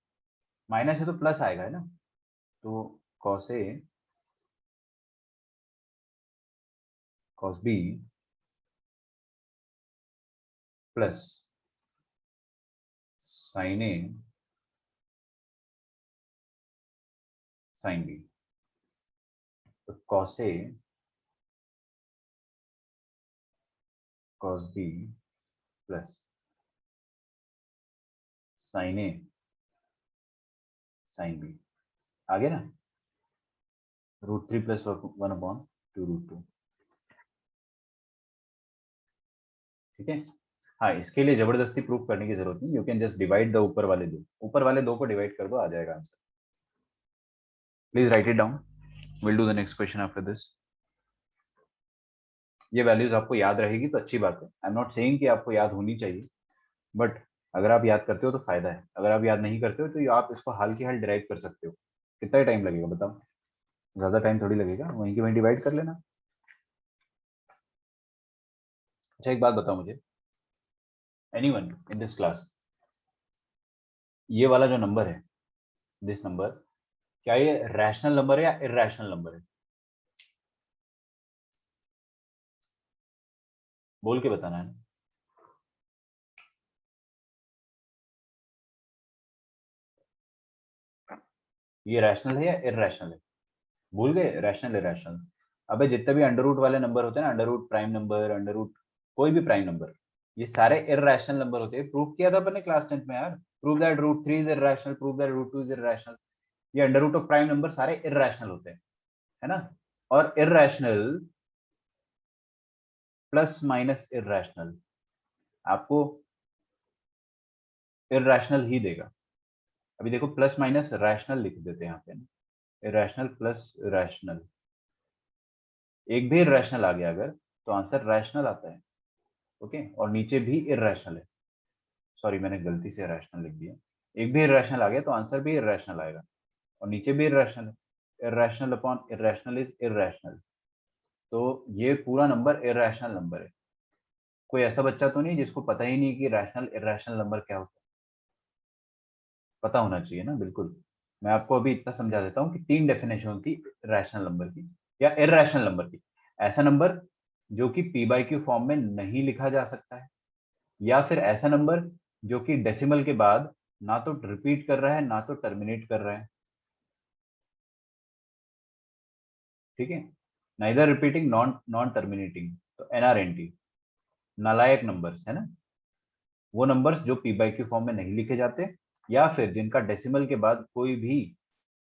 minus है तो प्लस आएगा, है ना, तो cos a cos b plus sign a sin b। तो cos a cos b plus sin a sin b आ गया ना, √3 + 1 अपॉन 2√2। ठीक है। हाँ, इसके लिए जबरदस्ती प्रूफ करने की जरूरत नहीं, you can just divide the ऊपर वाले दो, ऊपर वाले दो को डिवाइड कर दो, आ जाएगा answer. Please write it down, will do the next question after this. ये वैल्यूज आपको याद रहेगी तो अच्छी बात है, आई एम नॉट सेइंग कि आपको याद होनी चाहिए, बट अगर आप याद करते हो तो फायदा है, अगर आप याद नहीं करते हो तो आप इसको हाल के हाल डिराइव कर सकते हो। कितना टाइम लगेगा बताओ? ज्यादा टाइम थोड़ी लगेगा, वहीं के वहीं डिवाइड कर लेना। अच्छा, एक बात बताओ मुझे, एनीवन इन दिस क्लास, ये वाला जो नंबर है, दिस नंबर, क्या ये रैशनल नंबर है या इरैशनल नंबर है? बोल के बताना है ना। ये रैशनल है या इरैशनल है? भूल गए, रैशनल इरैशनल। अबे जितने भी अंडर रूट वाले नंबर होते हैं ना, under root prime number, under root कोई भी प्राइम नंबर, ये सारे इरैशनल नंबर होते हैं। प्रूव किया था अपन ने क्लास 10 में यार। Prove that root 3 is irrational, prove that root 2 is irrational. ये under root of prime number सारे इरैशनल होते हैं, है ना। और इरैशनल प्लस माइनस इरैशनल आपको इरैशनल ही देगा। अभी देखो प्लस माइनस रैशनल लिख देते हैं यहाँ पे, इरैशनल प्लस रैशनल। एक भी इरैशनल आ गया अगर तो आंसर रैशनल आता है। ओके, और नीचे भी इरैशनल है, सॉरी मैंने गलती से रैशनल लिख दिया। एक भी इरैशनल आ गया तो आंसर भी इरैशनल आएगा, और नीचे भी इरैशनल है। Irrational upon irrational is irrational. तो ये पूरा नंबर इरैशनल नंबर है। कोई ऐसा बच्चा तो नहीं जिसको पता ही नहीं कि रैशनल इरैशनल नंबर क्या होता है? पता होना चाहिए ना, बिल्कुल। मैं आपको अभी इतना समझा देता हूँ कि 3 डेफिनेशन होती है रैशनल नंबर की या इरैशनल नंबर की। ऐसा नंबर जो कि पी बाई क्यू फॉर्म में नहीं लिखा जा सकता है, या फिर ऐसा नंबर जो कि डेसिमल के बाद ना तो रिपीट कर रहा है ना तो टर्मिनेट कर रहा है। ठीक है, neither repeating non non terminating, तो एनआरएनटी, नालायक नंबर्स है ना। वो नंबर्स जो पी बाई क्यू फॉर्म में नहीं लिखे जाते, या फिर जिनका डेसिमल के बाद कोई भी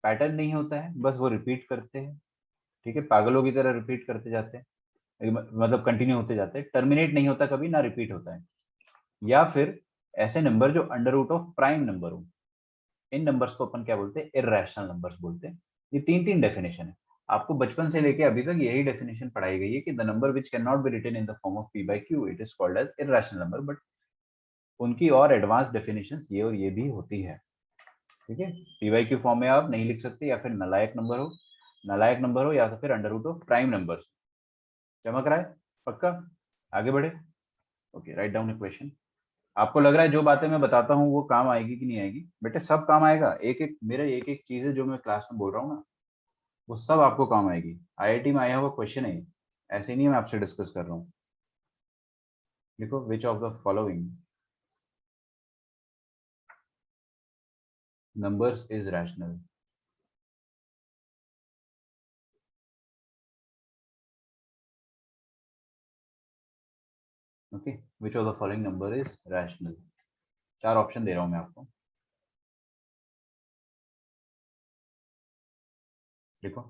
पैटर्न नहीं होता है, बस वो रिपीट करते हैं। ठीक है, पागलों की तरह रिपीट करते जाते हैं, मतलब कंटिन्यू होते जाते हैं, टर्मिनेट नहीं होता कभी ना रिपीट होता है। या फिर ऐसे नंबर जो under root of prime number हो, इन नंबर्स को अपन क्या बोलते हैं? इरैशनल नंबर्स बोलते हैं। ये 3 डेफिनेशन है। आपको बचपन से लेके अभी तक यही डेफिनेशन पढ़ाई गई है कि the number which can not be written in the form of p by q it is called as irrational number. But उनकी और एडवांस डेफिनेशंस ये और ये भी होती है। ठीक है, पी बाई क्यू फॉर्म में आप नहीं लिख सकते, या फिर नालायक नंबर हो या तो फिर under root of prime number. चमक रहा है? पक्का? आगे बढ़े। Okay, write down a question. आपको लग रहा है जो बातें मैं बताता हूँ वो काम आएगी कि नहीं आएगी? बेटे सब काम आएगा। एक एक मेरे एक एक चीजें जो मैं क्लास में बोल रहा हूँ ना, वो सब आपको काम आएगी। आईआईटी में आया हुआ क्वेश्चन है ये, ऐसे नहीं मैं आपसे डिस्कस कर रहा हूँ। देखो, which of the following numbers is rational? Okay, which of the following number is rational? 4 option दे रहा हूँ मैं आपको। देखो,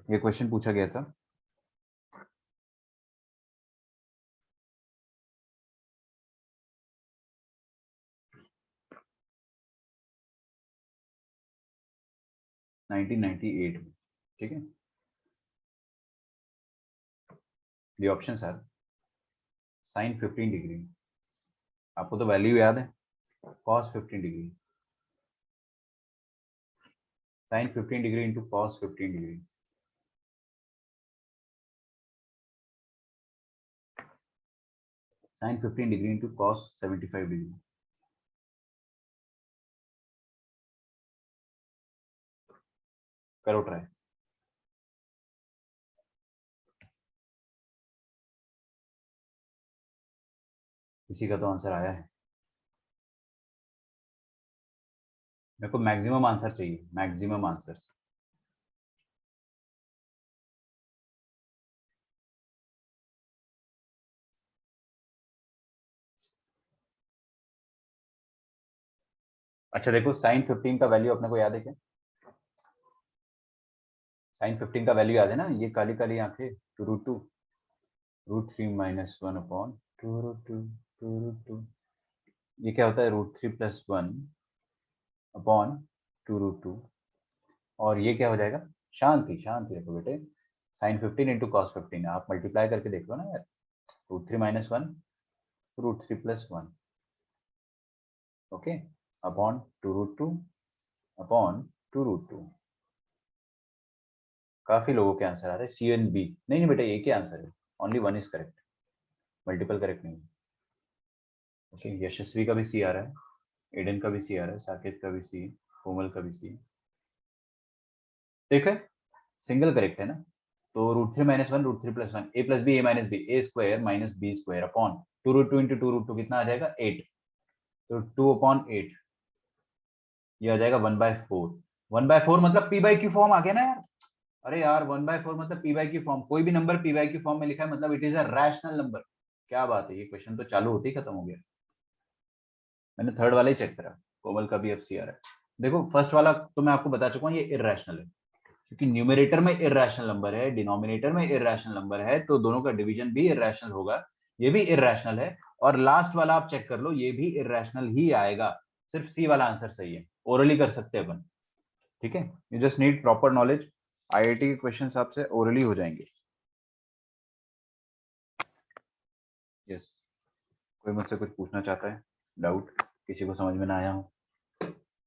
ये क्वेश्चन पूछा गया था। नाइनटीन 98 में। ठीक है, the options are sin 15 degree, आपको तो वैल्यू याद है, cos 15 degree, sin 15 degree into cos 15 degree, sin 15 degree into cos 75 degree. करो ट्राई। इसी का तो आंसर आया है। मेरे को मैक्सिमम आंसर चाहिए, मैक्सिमम आंसर। अच्छा देखो, sin 15 का वैल्यू अपने को याद है क्या? sin 15 का वैल्यू याद है ना, ये काली काली आंखें, √2, √3 माइनस 1 अपॉन 2√2। ये क्या होता है? √3 प्लस 1 अपॉन 2√2। और ये क्या हो जाएगा? शांति शांति रखो बेटे, साइन 15 इंटू कॉस 15, आप मल्टीप्लाई करके देख लो ना यार। √3 minus 1, √3 plus 1, okay, upon 2√2 upon 2√2। काफी लोगों के आंसर आ रहे हैं सी एंड बी। नहीं नहीं बेटा, एक ही आंसर है, only one is correct, multiple correct नहीं। ओके, यशस्वी का भी सी आ रहा है, एडन का भी सी आ रहा है, साकेत का भी सी, कोमल का भी सी। ठीक है, सिंगल करेक्ट है ना। तो √3 - 1 √3 + 1 a + b a - b a² - b² upon 2√2 × 2√2 कितना आ जाएगा 8, तो 2/8 ये आ जाएगा 1/4। 1/4 मतलब p/q फॉर्म आ गया ना यार। अरे यार 1/4 मतलब p/q फॉर्म, कोई भी नंबर p/q फॉर्म में लिखा है मतलब it is a rational number. क्या बात है, ये क्वेश्चन तो चालू होते ही खत्म हो गया। मैंने थर्ड वाला ही चेक करा, कोमल का भी FC आ रहा है। देखो फर्स्ट वाला तो मैं आपको बता चुका हूँ ये इररेशनल है, क्योंकि न्यूमरेटर में इररेशनल नंबर है, डिनोमिनेटर में इररेशनल नंबर है, तो दोनों का डिवीजन भी इररेशनल होगा, ये भी इररेशनल है। और लास्ट वाला आप चेक कर लो, ये भी इररेशनल ही आएगा। सिर्फ सी वाला आंसर सही है, ओरली कर सकते हैं अपन। ठीक है, you just need proper knowledge. IIT के क्वेश्चंस आपसे ओरली हो जाएंगे। यस, कोई मुझसे कुछ पूछना चाहता है, डाउट किसी को समझ में ना आया हो,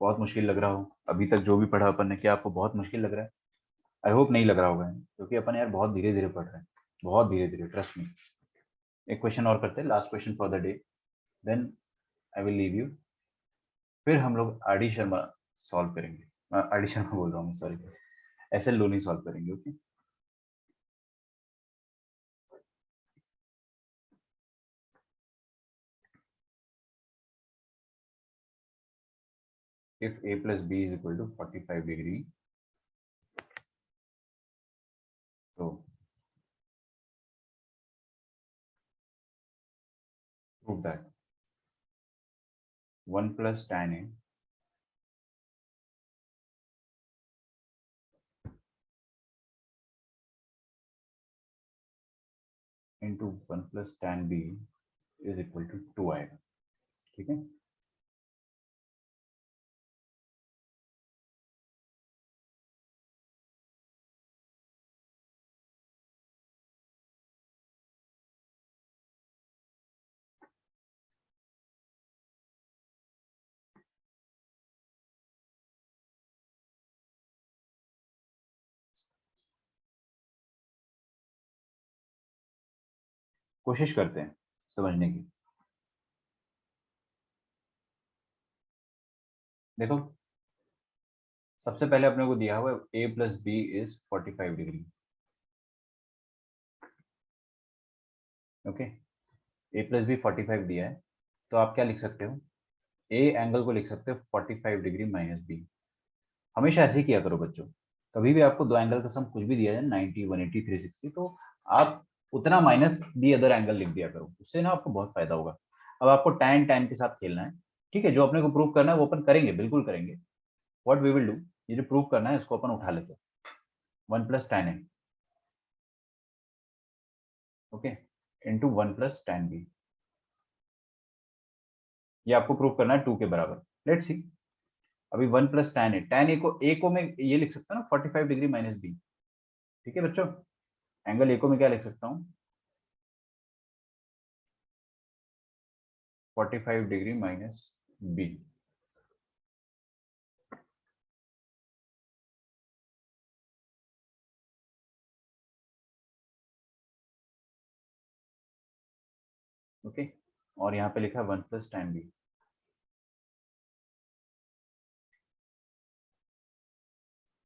बहुत मुश्किल लग रहा हो, अभी तक जो भी पढ़ा अपन ने, क्या आपको बहुत मुश्किल लग रहा है? आई होप नहीं लग रहा होगा, क्योंकि अपन यार बहुत धीरे धीरे पढ़ रहे हैं, बहुत धीरे धीरे, ट्रस्ट मी। एक क्वेश्चन और करते हैं, last question for the day, then I will leave you. फिर हम लोग RD शर्मा सॉल्व करेंगे, RD शर्मा बोल रहा हूँ, सॉरी, SL लोनी सॉल्व करेंगे। Okay, if a plus b is equal to 45 degree, तो prove that 1 plus tan a into 1 plus tan b is equal to 2 आएगा। ठीक है, कोशिश करते हैं समझने की। देखो सबसे पहले अपने को दिया हुआ a plus b is 45 degree. Okay, a plus b 45 दिया है, तो आप क्या लिख सकते हो, a एंगल को लिख सकते हो 45 डिग्री माइनस b। हमेशा ऐसे ही किया करो बच्चों, कभी भी आपको दो एंगल का सम कुछ भी दिया जाए 90, 180, 360, तो आप उतना माइनस दी अदर एंगल लिख दिया करो, उससे ना आपको बहुत फायदा होगा। अब आपको tan tan के साथ खेलना है। ठीक है, जो अपने को प्रूव करना है वो अपन करेंगे, बिल्कुल करेंगे। व्हाट वी विल डू, ये जो प्रूव करना है इसको अपन उठा लेते हैं, 1 plus tan a, okay, into 1 plus tan b। ये आपको प्रूव करना है 2 के बराबर। लेट्स सी, अभी 1 plus tan a को मैं ये लिख सकता हूँ ना 45 डिग्री माइनस b। ठीक है बच्चों, एंगल ए को मैं क्या लिख सकता हूँ, 45 डिग्री माइनस b। ओके, और यहाँ पे लिखा है 1 plus tan b।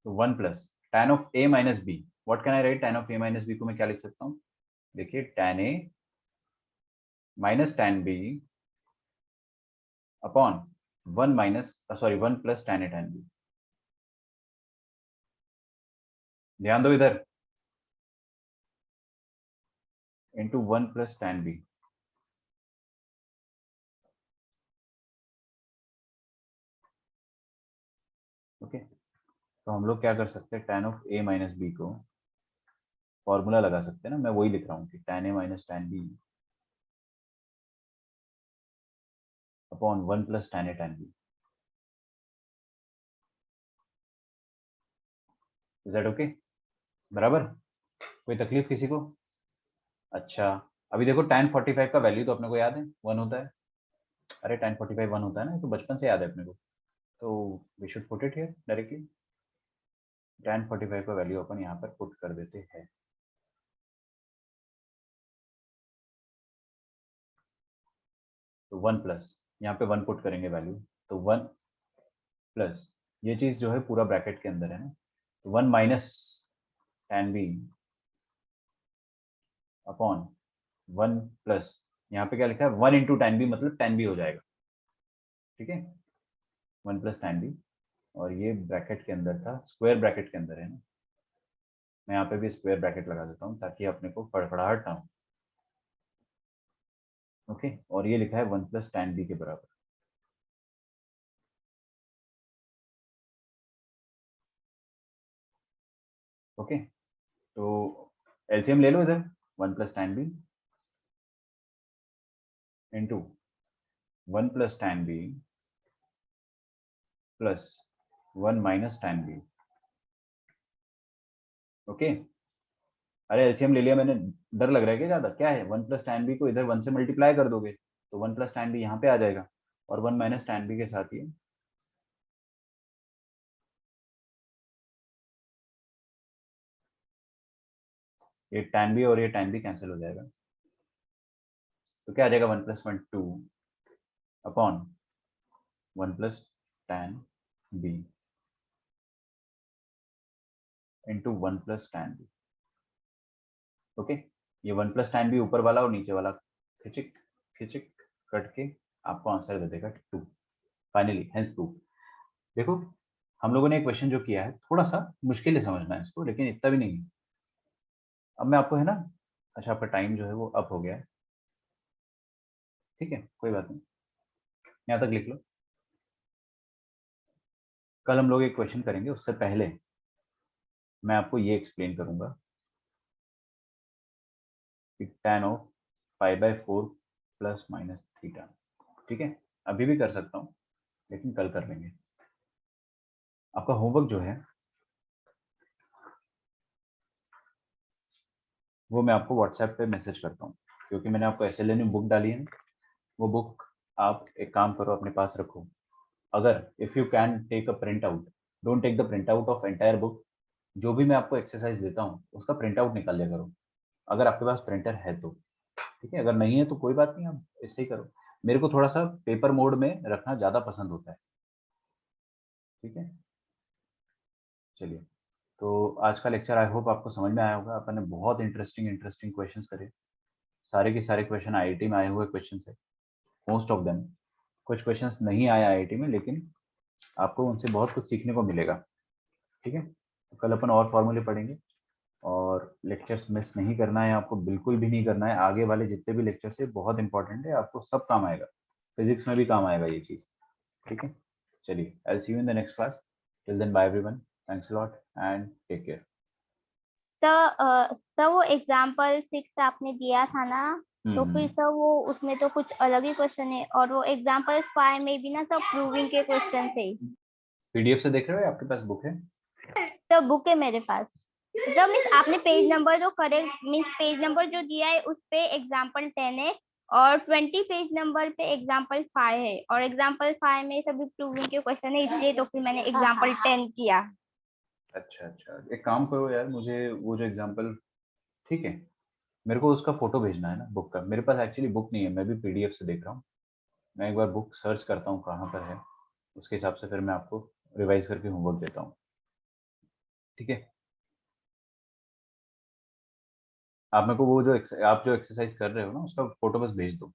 तो 1 plus tan of a minus b, what can I right, tan of a minus b को मैं क्या लिख सकता हूँ, देखिए tan a minus tan b upon 1 plus tan a tan b। ध्यान दो इधर, into 1 plus tan b। Okay, तो हम लोग क्या कर सकते हैं, tan of a minus b को फॉर्मूला लगा सकते हैं ना, मैं वही लिख रहा हूँ कि tan a minus tan b upon 1 plus tan a tan b। Is that okay, बराबर, कोई तकलीफ किसी को? अच्छा, अभी देखो tan 45 का वैल्यू तो अपने को याद है 1 होता है। अरे tan 45 1 होता है ना, तो बचपन से याद है अपने को, तो we should put it here directly. tan 45 का वैल्यू अपन यहाँ पर पुट कर देते हैं। तो 1 प्लस, यहाँ पे 1 पुट करेंगे वैल्यू, तो 1 प्लस, ये चीज जो है पूरा ब्रैकेट के अंदर है ना, तो 1 minus tan b upon 1 plus, यहाँ पे क्या लिखा है 1 इंटू tan b, मतलब tan b हो जाएगा, ठीक है, 1 प्लस tan b, और ये ब्रैकेट के अंदर था, स्क्वायर ब्रैकेट के अंदर है ना, मैं यहाँ पे भी स्क्वायर ब्रैकेट लगा देता हूँ ताकि अपने को फड़फड़ाहट ना हो। ओके, और ये लिखा है 1 प्लस tan b के बराबर। ओके, तो एलसीएम ले लो इधर, 1 plus tan b into 1 plus tan b plus 1 minus tan b। Okay, अरे एलसीएम ले लिया मैंने, डर लग रहा है क्या ज्यादा? क्या है, 1 प्लस tan b को इधर 1 से मल्टीप्लाई कर दोगे तो 1 प्लस tan b यहाँ पे आ जाएगा, और 1 माइनस tan b के साथ ये tan b और ये tan b कैंसिल हो जाएगा, तो क्या आ जाएगा 1 plus 1 2 upon 1 plus tan b into 1 plus tan b। Okay, ये 1 प्लस tan b ऊपर वाला और नीचे वाला खिचिक खिचिक कट के आपको आंसर दे देगा 2। Finally hence proof. देखो, हम लोगों ने एक क्वेश्चन जो किया है थोड़ा सा मुश्किल है समझना है इसको, लेकिन इतना भी नहीं है। अब मैं आपको है ना, अच्छा आपका टाइम जो है वो अप हो गया है, ठीक है, कोई बात नहीं, यहाँ तक लिख लो। कल हम लोग एक क्वेश्चन करेंगे, उससे पहले मैं आपको ये एक्सप्लेन करूंगा कि tan of π/4 plus minus theta, ठीक है, अभी भी कर सकता हूँ लेकिन कल कर लेंगे। आपका होमवर्क जो है वो मैं आपको व्हाट्सएप पे मैसेज करता हूँ, क्योंकि मैंने आपको SLN में बुक डाली है, वो बुक आप एक काम करो अपने पास रखो। अगर if you can take a print out, don't take the print out of entire book, जो भी मैं आपको एक्सरसाइज देता हूँ उसका प्रिंट आउट निकाल लिया करो, अगर आपके पास प्रिंटर है तो, ठीक है, अगर नहीं है तो कोई बात नहीं, आप ऐसे ही करो। मेरे को थोड़ा सा पेपर मोड में रखना ज़्यादा पसंद होता है, ठीक है, चलिए। तो आज का लेक्चर आई होप आपको समझ में आया होगा। अपन ने बहुत इंटरेस्टिंग इंटरेस्टिंग क्वेश्चंस करे, सारे के सारे क्वेश्चन आईआईटी में आए हुए क्वेश्चन है, मोस्ट ऑफ देम। कुछ क्वेश्चंस नहीं आए आईआईटी में, लेकिन आपको उनसे बहुत कुछ सीखने को मिलेगा, ठीक है। तो कल अपन और फॉर्मूले पढ़ेंगे, और लेक्चर्स मिस नहीं करना है आपको, बिल्कुल भी नहीं करना है। आगे वाले जितने भी लेक्चर्स है बहुत इंपॉर्टेंट है, आपको सब काम आएगा, फिजिक्स में भी काम आएगा ये चीज़, ठीक है। चलिए, I see you in the next class, till then bye everyone, thanks a lot and take care. Sir वो एग्जाम्पल 6 आपने दिया था ना, तो फिर सर वो उसमें तो कुछ अलग ही क्वेश्चन है, और वो एग्जाम्पल 5 में भी ना सब प्रूविंग के क्वेश्चन थे। पीडीएफ से देख रहे हो, आपके पास बुक है? तो बुक है मेरे पास। जब मीन्स आपने पेज नंबर जो करेक्ट मीन्स पेज नंबर जो दिया है उस पे एग्जाम्पल 10 है, और 20 पेज नंबर पे एग्जाम्पल 5 है, और एग्जाम्पल 5 में सभी प्रूविंग के क्वेश्चन है, इसलिए तो फिर मैंने एग्जाम्पल 10 किया। अच्छा अच्छा, एक काम करो यार, मुझे वो जो एग्जाम्पल, ठीक है, मेरे को उसका फोटो भेजना है ना बुक का। मेरे पास एक्चुअली बुक नहीं है, मैं भी पीडीएफ से देख रहा हूँ। मैं एक बार बुक सर्च करता हूँ कहाँ पर है, उसके हिसाब से फिर मैं आपको रिवाइज करके होमवर्क देता हूँ, ठीक है। आप मेरे को वो जो आप जो एक्सरसाइज कर रहे हो ना उसका फोटो बस भेज दो,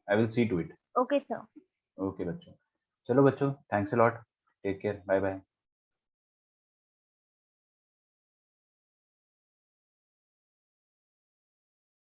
I will see to it. Okay sir. Okay बच्चों, चलो बच्चों, thanks a lot, take care, bye bye.